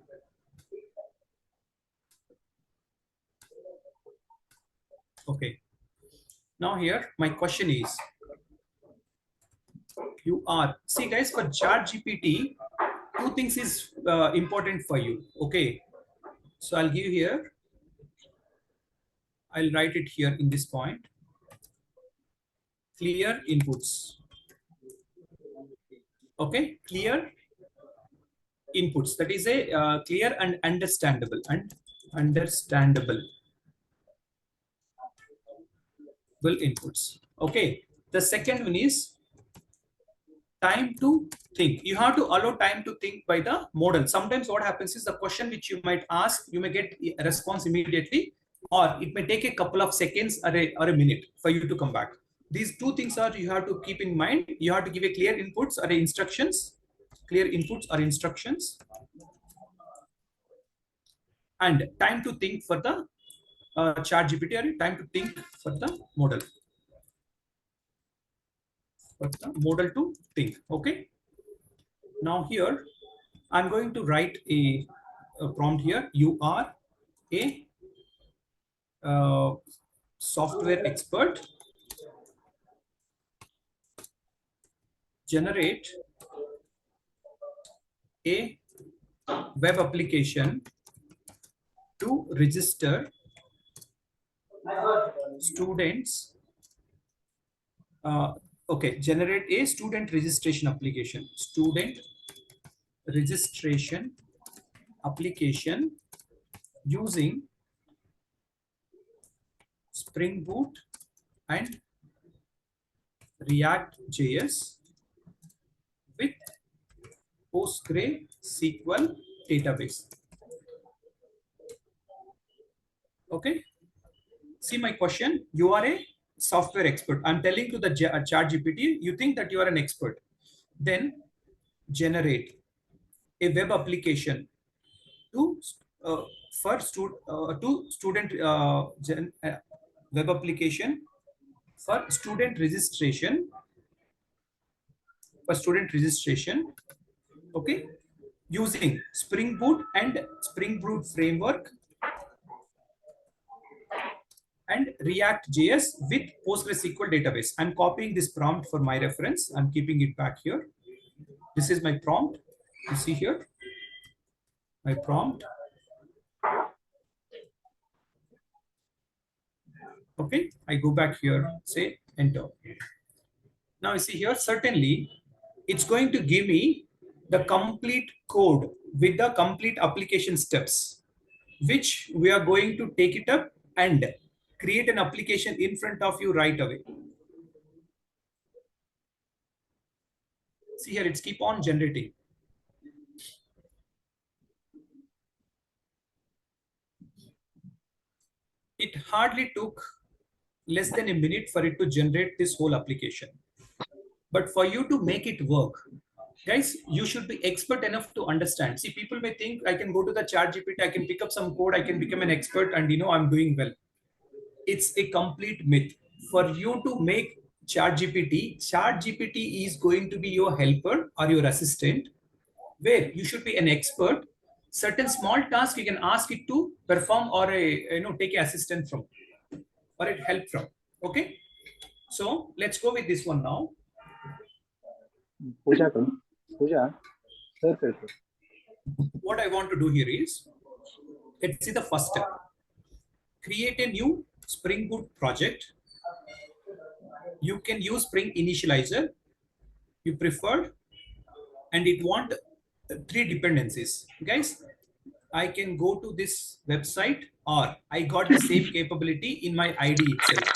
Okay. Now here, my question is, see guys, for ChatGPT, two things is important for you. Okay. So I'll give here, I'll write it here in this point. Clear inputs. Okay, clear inputs. That is a clear and understandable inputs. Okay. The second one is time to think. You have to allow time to think by the model. Sometimes what happens is the question which you might ask, you may get a response immediately, or it may take a couple of seconds or a minute for you to come back. These two things are you have to keep in mind. You have to give a clear inputs or instructions, and time to think for the ChatGPT, or time to think for the model. To think. Okay. Now here, I'm going to write a prompt here. You are a software expert. Generate a web application to register students. Okay, generate a student registration application. Student registration application using Spring Boot and React.js with PostgreSQL database. Okay. See my question. You are a software expert. I'm telling to the ChatGPT, you think that you are an expert. Then generate a web application to student web application for student registration okay, using Spring Boot and Spring Boot framework and React JS with PostgreSQL database. I'm copying this prompt for my reference. I'm keeping it back here. This is my prompt. You see here my prompt. Okay, I go back here, say enter. Now you see here, certainly it's going to give me the complete code with the complete application steps, which we are going to take it up and create an application in front of you right away. See here, it's keep on generating. It hardly took less than a minute for it to generate this whole application. But for you to make it work, guys, you should be expert enough to understand. See, people may think I can go to the ChatGPT, I can pick up some code, I can become an expert, and I'm doing well. It's a complete myth. For you to make ChatGPT is going to be your helper or your assistant, where you should be an expert. Certain small tasks you can ask it to perform or take an assistant from or it help from. Okay, so let's go with this one now. What I want to do here is, let's see the first step. Create a new Spring Boot project. You can use Spring Initializer you preferred, and it want 3 dependencies. Guys, I can go to this website, or I got the same capability in my IDE itself.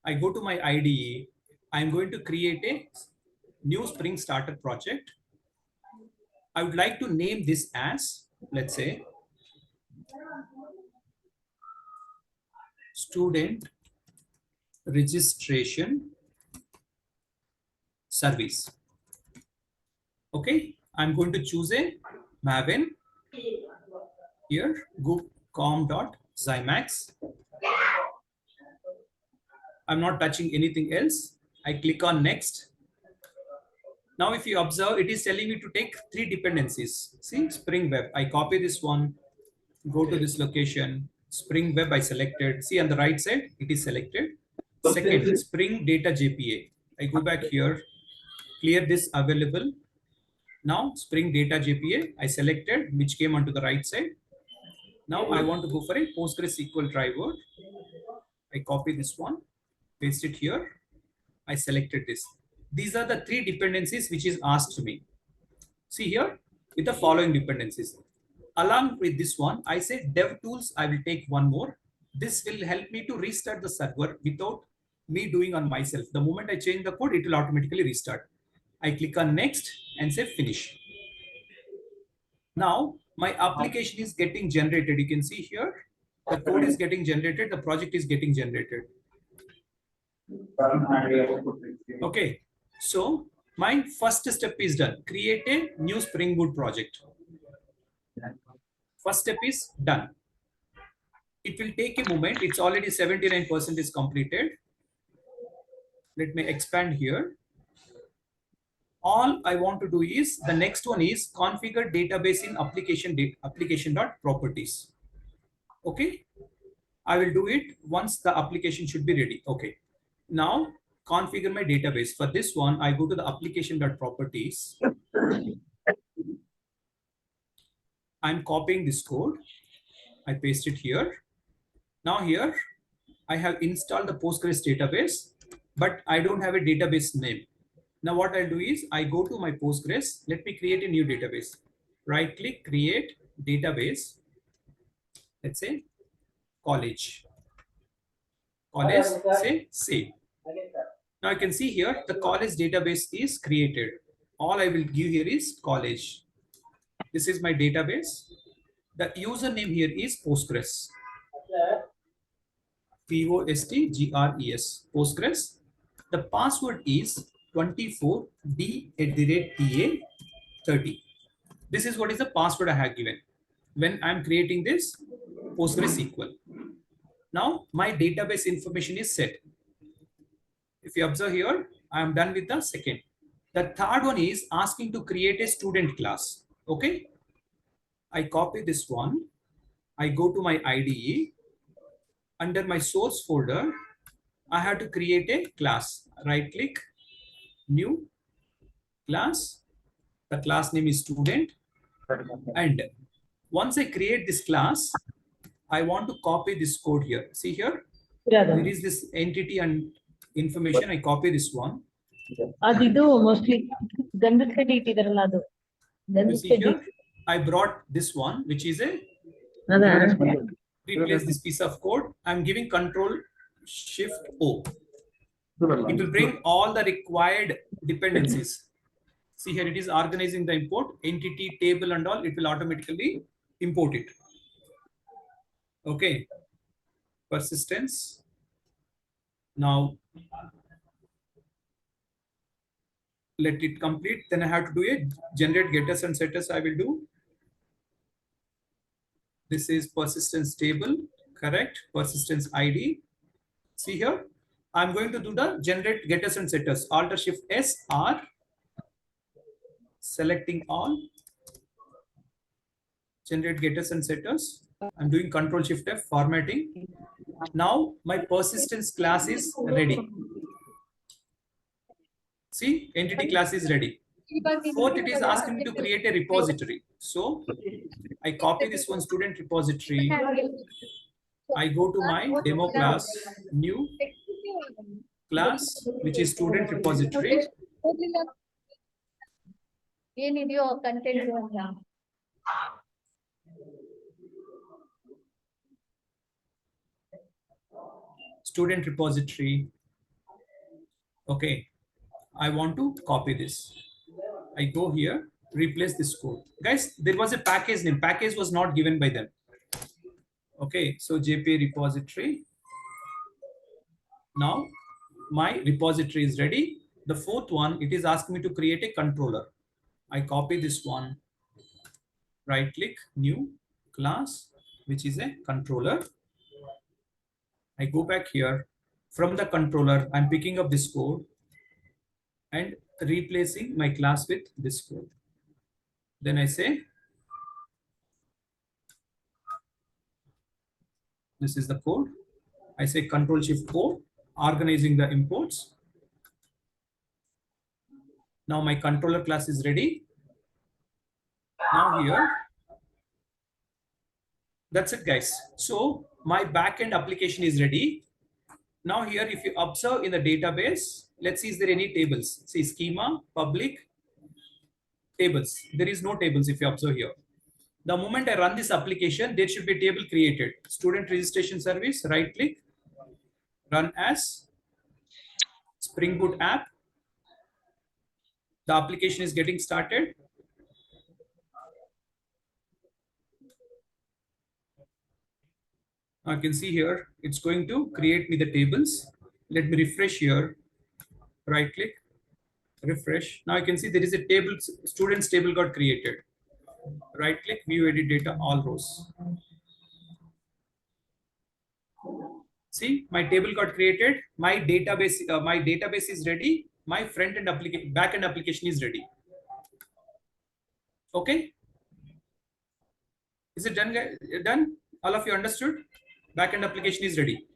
I go to my IDE. I'm going to create a new Spring Starter project. I would like to name this as, let's say, student registration service. Okay, I'm going to choose a Maven here, com.zymax. I'm not touching anything else. I click on next. Now, if you observe, it is telling me to take 3 dependencies. See, Spring Web. I copy this one, go to this location. Spring Web I selected. See on the right side, it is selected. Second, Spring Data JPA. I go back here, clear this available. Now, Spring Data JPA I selected, which came onto the right side. Now I want to go for a PostgreSQL driver. I copy this one, paste it here. I selected this. These are the 3 dependencies which is asked to me. See here with the following dependencies. Along with this one, I say DevTools, I will take one more. This will help me to restart the server without me doing on myself. The moment I change the code, it will automatically restart. I click on next and say finish. Now my application is getting generated. You can see here, the code is getting generated. The project is getting generated. Okay, so my first step is done. Create a new Spring Boot project. First step is done. It will take a moment. It's already 79% is completed. Let me expand here. All I want to do is, the next one is configure database in application.properties. Okay, I will do it once the application should be ready. Okay, now configure my database. For this one, I go to the application.properties. I'm copying this code. I paste it here. Now here, I have installed the Postgres database, but I don't have a database name. Now what I'll do is, I go to my Postgres. Let me create a new database. Right click, create database. Let's say college. Say save. Now I can see here the college database is created. All I will give here is college. This is my database. The username here is Postgres. Postgres. Postgres. The password is 24d@ta. 30. This is what is the password I have given when I'm creating this PostgreSQL. Now my database information is set. If you observe here, I am done with the second. The third one is asking to create a student class. Okay. I copy this one. I go to my IDE. Under my source folder, I have to create a class. Right click, new class. The class name is student. And once I create this class, I want to copy this code here. See here, there is this entity and information. I copy this one. mostly You see here, I brought this one, which is a replace this piece of code. I'm giving Control Shift O. It will bring all the required dependencies. See here, it is organizing the import, entity, table, and all. It will automatically import it. Okay. Persistence. Now, let it complete. Then I have to do a generate getters and setters. I will do. This is persistence table, correct? Persistence ID. See here, I'm going to do the generate getters and setters. Alt Shift S R. Selecting all. Generate getters and setters. I'm doing Control Shift F, formatting. Now my persistence class is ready. See, entity class is ready. Fourth, it is asking me to create a repository. So I copy this one, student repository. I go to my demo class, new class, which is student repository. Student repository. Okay, I want to copy this. I go here, replace this code. Guys, there was a package name. Package was not given by them. Okay, so JPA repository. Now my repository is ready. The fourth one, it is asking me to create a controller. I copy this one, right click, new class, which is a controller. I go back here. From the controller, I'm picking up this code and replacing my class with this code. Then I say, this is the code. I say Control Shift O, organizing the imports. Now my controller class is ready. Now here, that's it guys. So my backend application is ready. Now here, if you observe in the database, let's see, is there any tables? See schema, public, tables. There is no tables if you observe here. The moment I run this application, there should be a table created. Student registration service, right click, run as Spring Boot app. The application is getting started. I can see here, it's going to create me the tables. Let me refresh here, right click, refresh. Now I can see there is a table, students table got created. Right click, view edit data, all rows. See, my table got created. My database is ready. My front end application, back end application is ready. Okay. Is it done, guys? Done? All of you understood? Backend application is ready.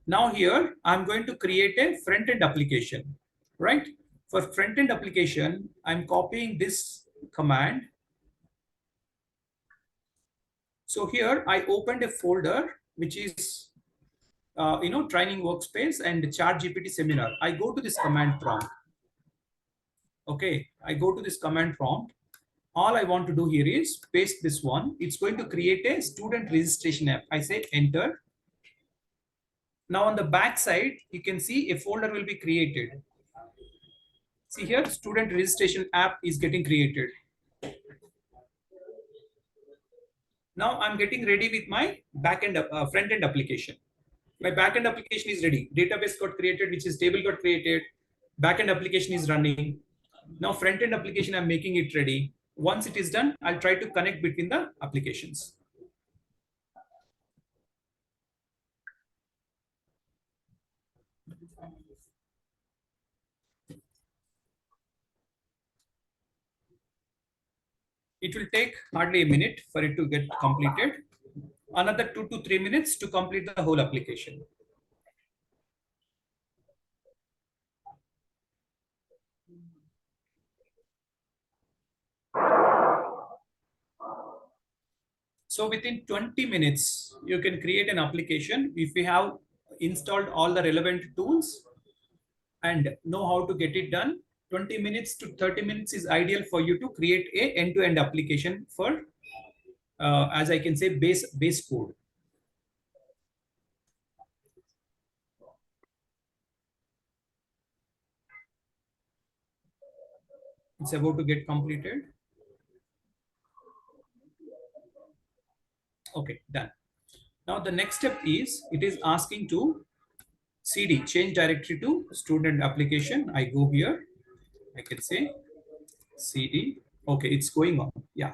Now here, I'm going to create a front-end application, right? For front-end application, I'm copying this command. So here I opened a folder, which is, training workspace and ChatGPT seminar. I go to this command prompt. Okay, I go to this command prompt. All I want to do here is paste this one. It's going to create a student registration app. I say enter. Now on the back side, you can see a folder will be created. See here, student registration app is getting created. Now I'm getting ready with my backend, front-end application. My backend application is ready. Database got created, which is table got created. Backend application is running. Now front-end application, I'm making it ready. Once it is done, I'll try to connect between the applications. It will take hardly a minute for it to get completed. Another 2 to 3 minutes to complete the whole application. So within 20 minutes, you can create an application if you have installed all the relevant tools and know how to get it done. 20 minutes to 30 minutes is ideal for you to create a end-to-end application for, as I can say, base code. It's about to get completed. Okay, done. Now the next step is, it is asking to CD, change directory to student application. I go here, I can say CD. Okay, it's going on. Yeah.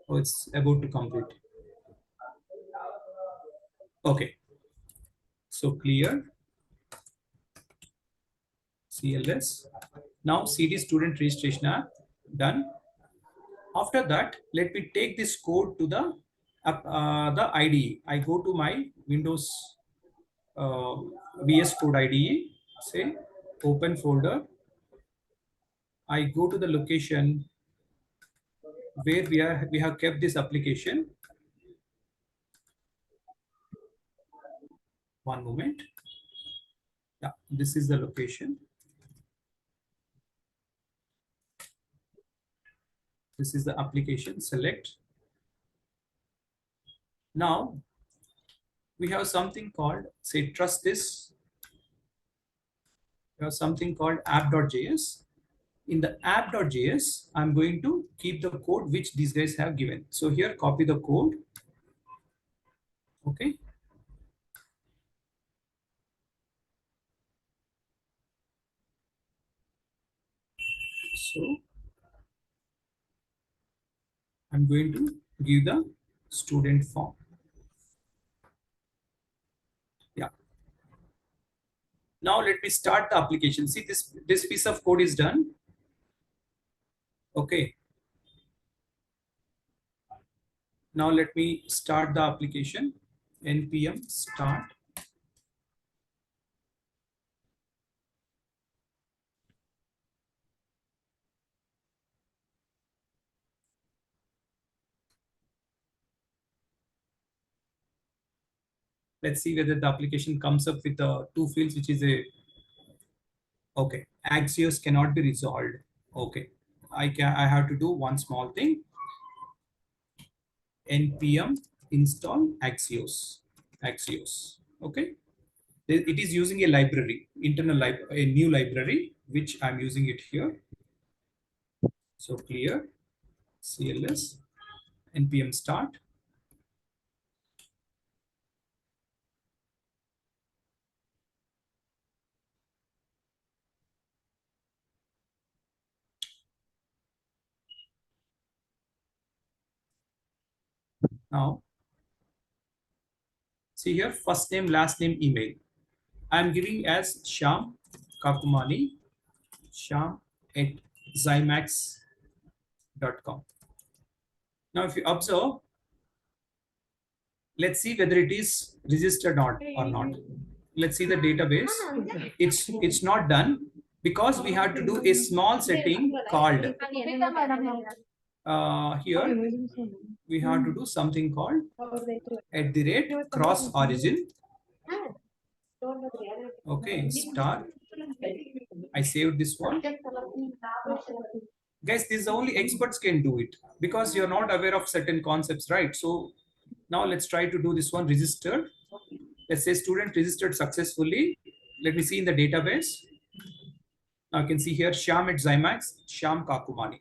Oh, it's about to complete. Okay. So clear. CLS. Now CD student registration app done. After that, let me take this code to the IDE. I go to my Windows VS Code IDE. Say open folder. I go to the location where we have kept this application. One moment. Yeah, this is the location. This is the application. Select. Now we have something called, say, trust this. We have something called app.js. In the app.js, I'm going to keep the code which these guys have given. So here, copy the code. Okay. So I'm going to give the student form. Yeah. Now let me start the application. See, this piece of code is done. Okay. Now let me start the application. npm start. Let's see whether the application comes up with two fields, which is a, okay, Axios cannot be resolved. Okay, I have to do one small thing. npm install Axios. Okay, it is using a library, a new library, which I'm using it here. So clear CLS npm start. Now, see here, first name, last name, email. I'm giving as Shyam Kakumani, Shyam@zymax.com. Now, if you observe, let's see whether it is registered or not. Let's see the database. It's not done because we had to do a small setting called here. We have to do something called @ cross origin. Okay, star. I saved this one. Guys, this is only experts can do it because you're not aware of certain concepts, right? So now let's try to do this one. Registered. Let's say student registered successfully. Let me see in the database. Now you can see here Shyam@Zymax, Shyam Kakumani.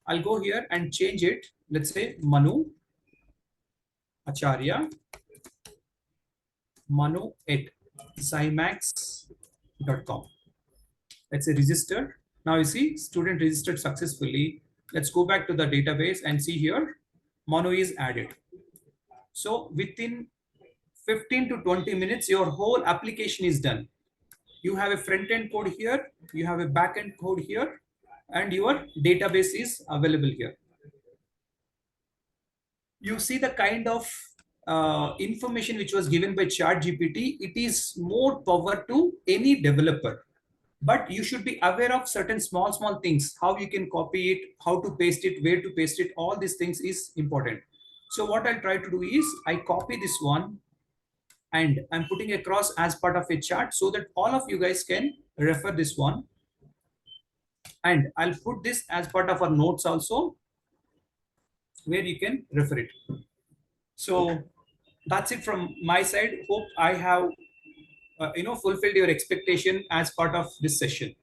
I'll go here and change it. Let's say Manu Acharya, Manu@Zymax.com. Let's say registered. Now you see student registered successfully. Let's go back to the database and see here, Manu is added. So within 15 to 20 minutes, your whole application is done. You have a front-end code here, you have a back-end code here, and your database is available here. You see the kind of information which was given by ChatGPT. It is more power to any developer. But you should be aware of certain small things, how you can copy it, how to paste it, where to paste it. All these things is important. So what I'll try to do is I copy this one and I'm putting across as part of a chart so that all of you guys can refer this one. And I'll put this as part of our notes also, where you can refer it. So that's it from my side. Hope I have fulfilled your expectation as part of this session.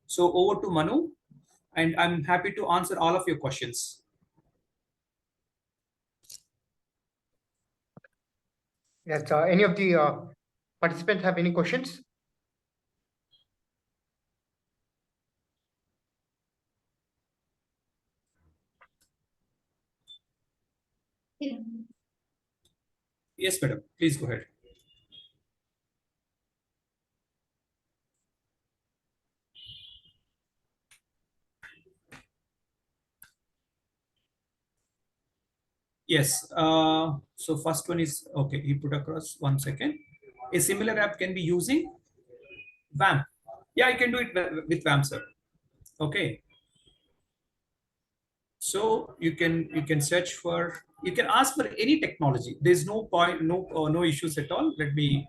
So over to Manu, and I'm happy to answer all of your questions. Yes, any of the participants have any questions? Yes, madam, please go ahead. Yes, so first one is, okay, he put across, 1 second. A similar app can be using WAMP. Yeah, I can do it with WAMP, sir. Okay. So you can search for, you can ask for any technology. There's no point, no issues at all. Let me,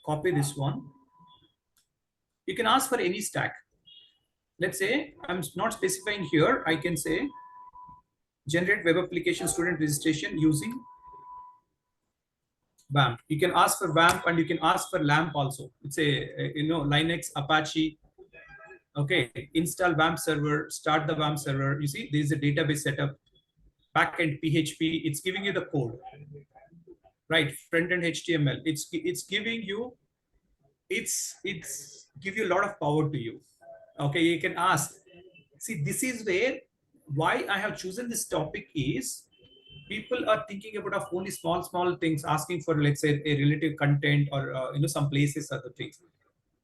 copy this one. You can ask for any stack. Let's say I'm not specifying here. I can say generate web application student registration using WAMP. You can ask for WAMP and you can ask for LAMP also. It's a Linux, Apache. Okay, install WAMP server, start the WAMP server. You see, there is a database setup, backend PHP. It's giving you the code, right? Front end HTML. It's giving you, it's give you a lot of power to you. Okay, you can ask. See, this is where why I have chosen this topic is people are thinking about only small things, asking for, let's say, a relative content or some places, other things,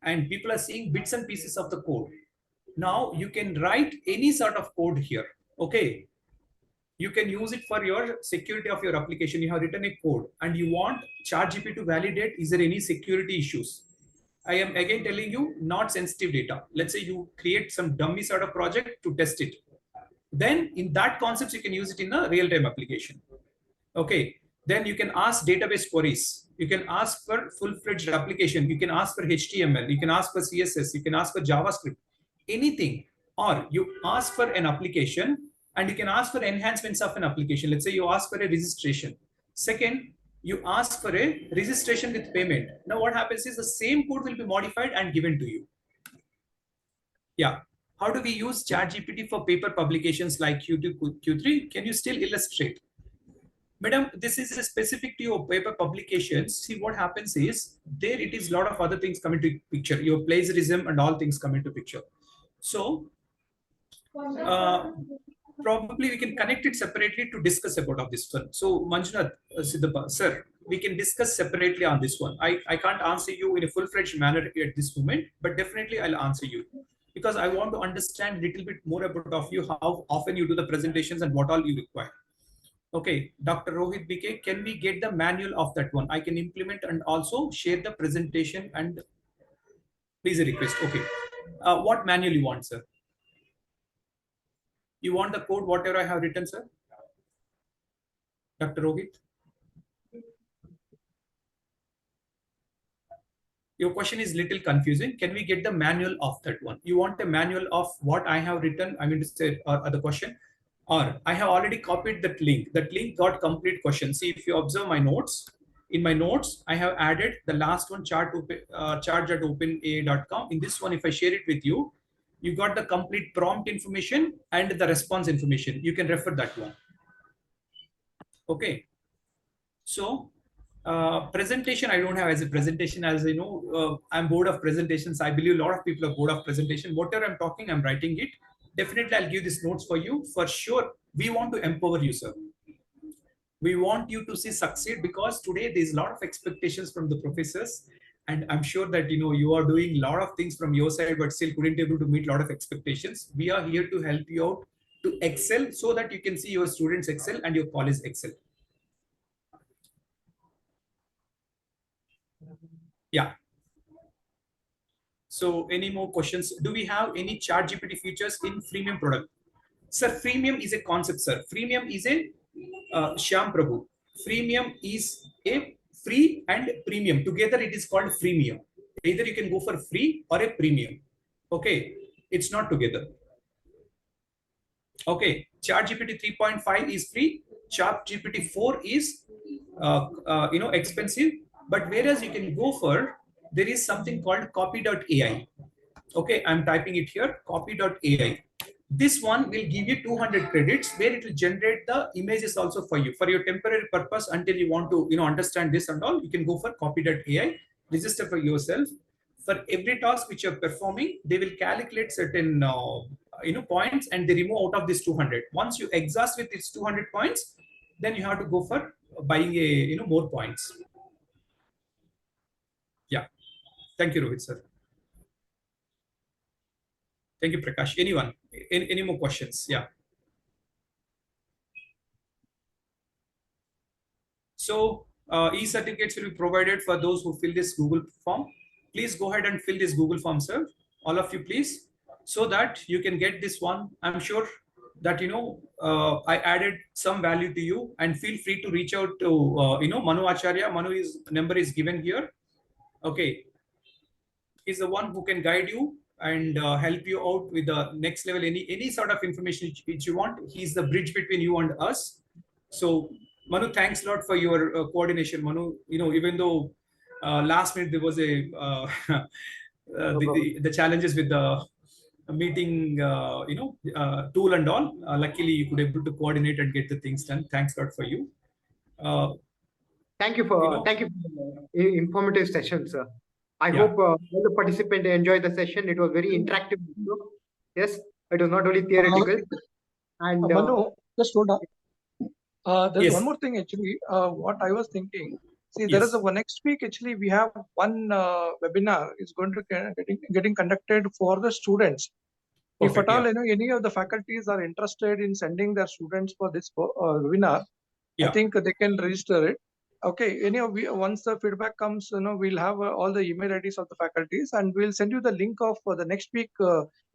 and people are seeing bits and pieces of the code. Now you can write any sort of code here. Okay, you can use it for your security of your application. You have written a code and you want ChatGPT to validate, is there any security issues? I am again telling you, not sensitive data. Let's say you create some dummy sort of project to test it. Then in that concepts, you can use it in a real-time application. Okay, then you can ask database queries. You can ask for full-fledged application. You can ask for HTML. You can ask for CSS. You can ask for JavaScript, anything. Or you ask for an application and you can ask for enhancements of an application. Let's say you ask for a registration. Second, you ask for a registration with payment. Now what happens is the same code will be modified and given to you. Yeah. How do we use ChatGPT for paper publications like Q2, Q3? Can you still illustrate? Madam, this is specific to your paper publications. See, what happens is there it is a lot of other things come into picture. Your plagiarism and all things come into picture. So probably we can connect it separately to discuss about of this one. So Manjunath Siddhapa, sir, we can discuss separately on this one. I can't answer you in a full-fledged manner at this moment, but definitely I'll answer you because I want to understand a little bit more about of you, how often you do the presentations and what all you require. Okay, Dr. Rohit BK, can we get the manual of that one? I can implement and also share the presentation and please a request. Okay, what manual you want, sir? You want the code, whatever I have written, sir? Dr. Rohit? Your question is little confusing. Can we get the manual of that one? You want a manual of what I have written? I mean to say, the question. Or I have already copied that link. That link got complete question. See, if you observe my notes, in my notes, I have added the last one, charge@openai.com. In this one, if I share it with you, you got the complete prompt information and the response information. You can refer that one. Okay. So Presentation, I don't have as a presentation, as you know, I'm bored of presentations. I believe a lot of people are bored of presentation. Whatever I'm talking, I'm writing it. Definitely, I'll give these notes for you. For sure, we want to empower you, sir. We want you to see succeed, because today there's a lot of expectations from the professors. And I'm sure that, you know, you are doing a lot of things from your side, but still couldn't able to meet a lot of expectations. We are here to help you out to excel, so that you can see your students excel and your college excel. Yeah. So any more questions? Do we have any ChatGPT features in freemium product? Sir, freemium is a concept, sir. Freemium is a Shyam Prabhu. Freemium is a free and premium. Together it is called freemium. Either you can go for free or a premium. Okay, it's not together. Okay, ChatGPT 3.5 is free. ChatGPT 4 is expensive. But whereas you can go for, there is something called copy.ai. Okay, I'm typing it here, copy.ai. This one will give you 200 credits, where it will generate the images also for you for your temporary purpose until you want to, you know, understand this and all. You can go for copy.ai, register for yourself. For every task which you're performing, they will calculate certain points, and they remove out of this 200. Once you exhaust with its 200 points, then you have to go for buying a more points. Yeah, thank you, Rohit sir. Thank you, Prakash. Anyone? Any more questions? Yeah. So e-certificates will be provided for those who fill this Google form. Please go ahead and fill this Google form, sir. All of you, please, so that you can get this one. I'm sure that, you know, I added some value to you, and feel free to reach out to, Manu Acharya. Manu's number is given here. Okay. He's the one who can guide you and help you out with the next level, any sort of information which you want. He's the bridge between you and us. So Manu, thanks a lot for your coordination. Manu, you know, even though last minute there was a the challenges with the meeting tool and all, luckily you could able to coordinate and get the things done. Thanks a lot for you. Thank you for the informative session, sir. I Yeah. hope all the participants enjoyed the session. It was very interactive. Yes, it was not only theoretical. And Manu, just hold on. There's Yes. one more thing actually. What I was thinking. See, there Yes. is a next week actually we have one webinar is going to getting conducted for the students. If Perfect, at all, yeah. you know, any of the faculties are interested in sending their students for this webinar, Yeah. I think they can register it. Okay, once the feedback comes, you know, we'll have all the email IDs of the faculties, and we'll send you the link of the next week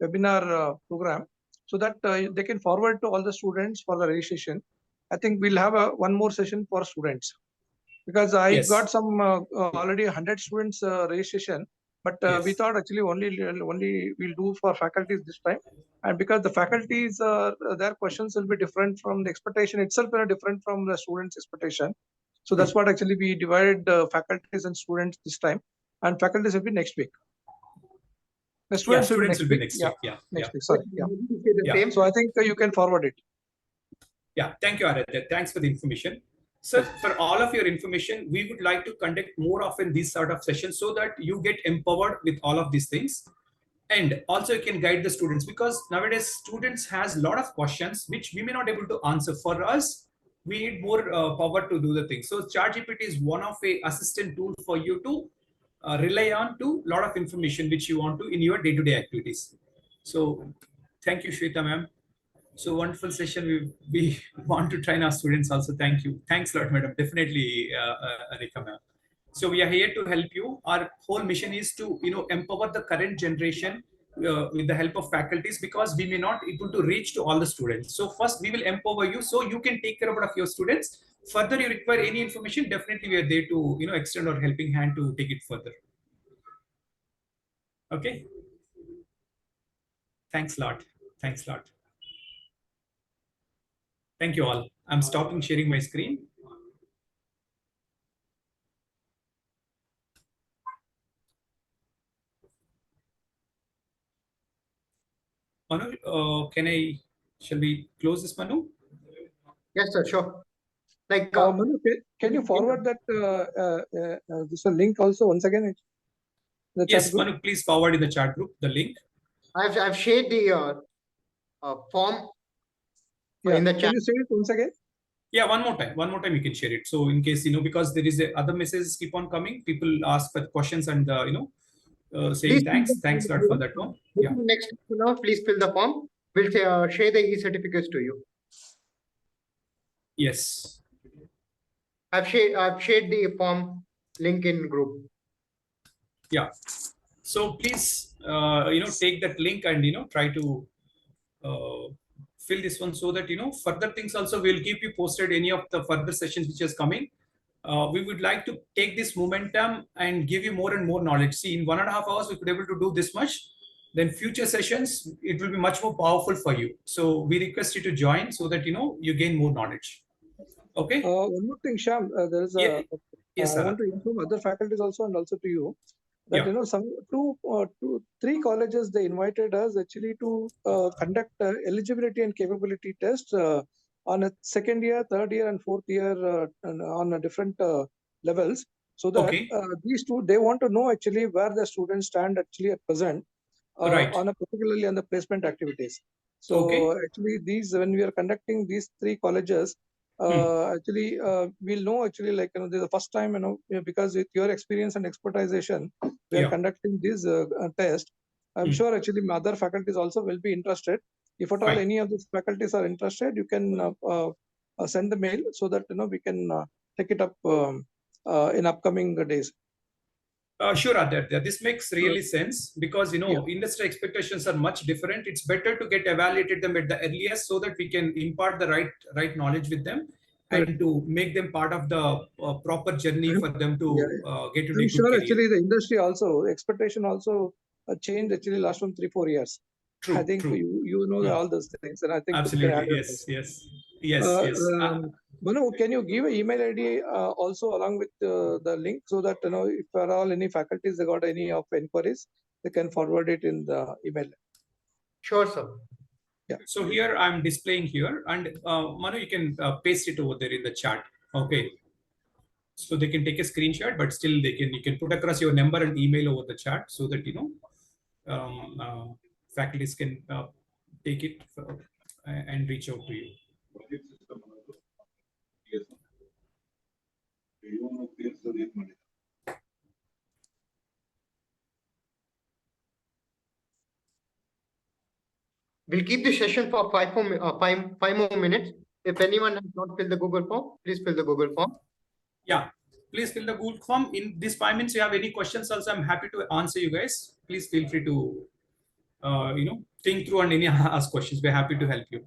webinar program, so that they can forward to all the students for the registration. I think we'll have one more session for students, because I Yes. got some already 100 students registration, but we Yes. thought actually only we'll do for faculties this time. And because the faculties, their questions will be different from the expectation itself, different from the students' expectation. So that's what actually we divided faculties and students this time, and faculties will be next week. The students, will be next week. Next week. Yeah. Next week. Sorry. Yeah. Yeah. So I think you can forward it. Yeah. Thank you, Aradhya. Thanks for the information. Sir, for all of your information, we would like to conduct more often these sort of sessions, so that you get empowered with all of these things. And also you can guide the students, because nowadays students has a lot of questions which we may not able to answer. For us, we need more power to do the thing. So ChatGPT is one of a assistant tool for you to rely on to lot of information which you want to in your day-to-day activities. So thank you, Shweta ma'am. So wonderful session. We want to train our students also. Thank you. Thanks a lot, madam. Definitely, Anika ma'am. So we are here to help you. Our whole mission is to, you know, empower the current generation with the help of faculties, because we may not able to reach to all the students. So first we will empower you, so you can take care of your students. Further, you require any information, definitely we are there to, you know, extend our helping hand to take it further. Okay. Thanks a lot. Thanks a lot. Thank you all. I'm stopping sharing my screen. Manu, shall we close this, Manu? yes, sir, sure. Like, Manu, can you forward that this link also once again? In the chat Yes, group? Manu, please forward in the chat group the link. I've shared the form Yeah. in the Can chat. you say it once again? Yeah, one more time you can share it. So in case, because there is other messages keep on coming, people ask for questions and, saying Please thanks a lot for that one. Yeah. Next, please fill the form. We'll share the e-certificates to you. Yes. I've shared the form link in group. Yeah. So please, take that link and, try to fill this one so that, further things also will keep you posted any of the further sessions which is coming. We would like to take this momentum and give you more and more knowledge. See, in 1.5 hours, we could be able to do this much. Then future sessions, it will be much more powerful for you. So we request you to join so that, you gain more knowledge. Okay. One more thing, Shyam, there is Yeah. a, Yes, I sir. want to inform other faculties also and also to you that, Yeah. some 3 colleges, they invited us actually to conduct eligibility and capability tests on a 2nd year, 3rd year and 4th year on a different levels. So that Okay. these two, they want to know actually where the students stand actually at present Right. on a particularly on the placement activities. So Okay. actually these, when we are conducting these 3 colleges, actually we'll know actually like, this is the first time, because with your experience and expertization, we are Yeah. conducting this test. I'm sure actually other faculties also will be interested. If at all Fine. any of these faculties are interested, you can send the mail so that we can take it up in upcoming days. Sure, Aditya. This makes really sense because, Yeah. industry expectations are much different. It's better to get evaluated them at the earliest so that we can impart the right knowledge with them and to make them part of the proper journey for them to get into I'm a good sure career. actually the industry also, expectation also changed actually last 3-4 years. True, I think true. you know all those things, and I think you can Absolutely. handle Yes, this. yes. Manu, can you give an email ID also along with the link so that if at all any faculties they got any of inquiries, they can forward it in the email. Sure, sir. Yeah. So here I'm displaying here, and Manu, you can paste it over there in the chat. Okay. So they can take a screenshot, but still you can put across your number and email over the chat so that faculties can take it and reach out to you. We'll keep the session for 5 more minutes. If anyone has not filled the Google form, please fill the Google form. Yeah, please fill the Google form. In this 5 minutes, you have any questions also, I'm happy to answer you guys. Please feel free to, think through and ask questions. We're happy to help you.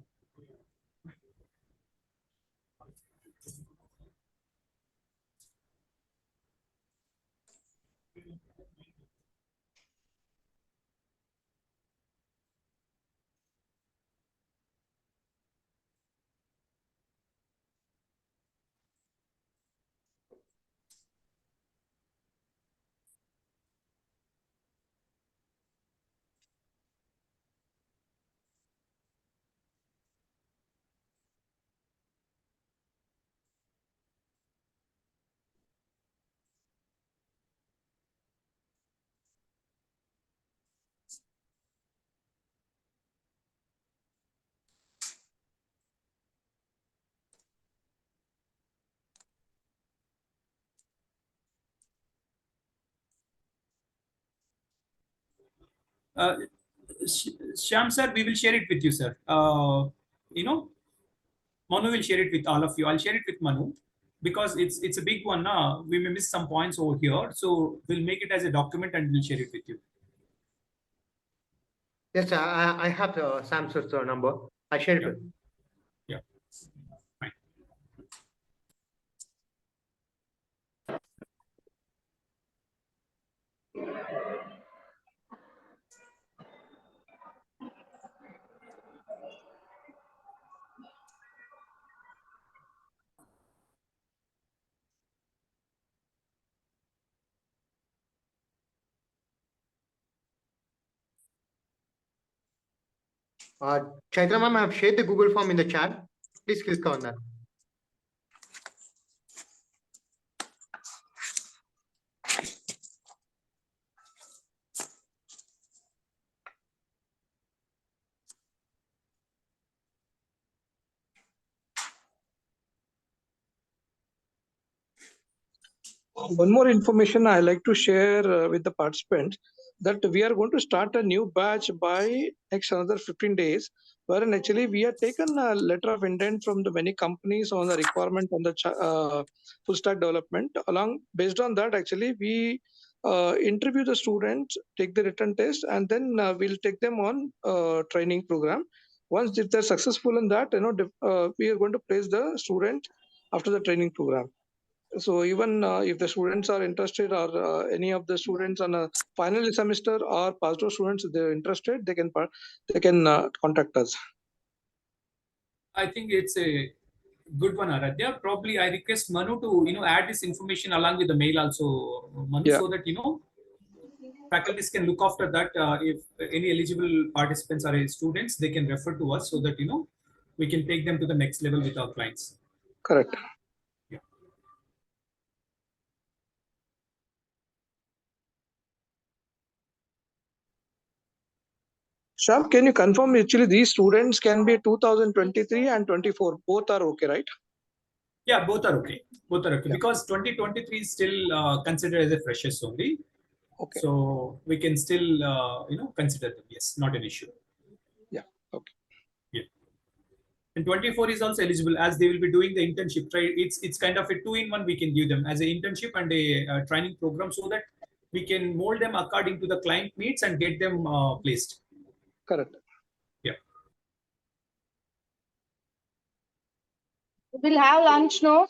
Shyam sir, we will share it with you, sir. Manu will share it with all of you. I'll share it with Manu because it's a big one. We may miss some points over here. So we'll make it as a document and we'll share it with you. Yes, I have Sam's number. I shared it. Yeah. Fine. Chaitra ma'am, I have shared the Google form in the chat. Please click on that. One more information I like to share with the participants, that we are going to start a new batch by next another 15 days, wherein actually we have taken a letter of intent from the many companies on the requirement on the full stack development. Based on that, actually we interview the students, take the written test, and then we'll take them on training program. Once if they're successful in that, we are going to place the student after the training program. So even if the students are interested, or any of the students on a final semester or passed out students, if they're interested, they can contact us. I think it's a good one, Aradhya. Probably I request Manu to add this information along with the mail also, Manu, Yeah. so that faculties can look after that. If any eligible participants are students, they can refer to us so that we can take them to the next level with our clients. Correct. Yeah. Sham, can you confirm actually these students can be 2023 and 24, both are okay, right? Yeah, both are okay. Both are okay, Yeah. because 2023 is still considered as a freshers only. Okay. So we can still consider them. Yes, not an issue. Yeah. Okay. Yeah. And 24 is also eligible, as they will be doing the internship, right? It's kind of a 2-in-1 we can give them, as an internship and a training program, so that we can mold them according to the client needs and get them placed. Correct. Yeah. We'll have lunch, no?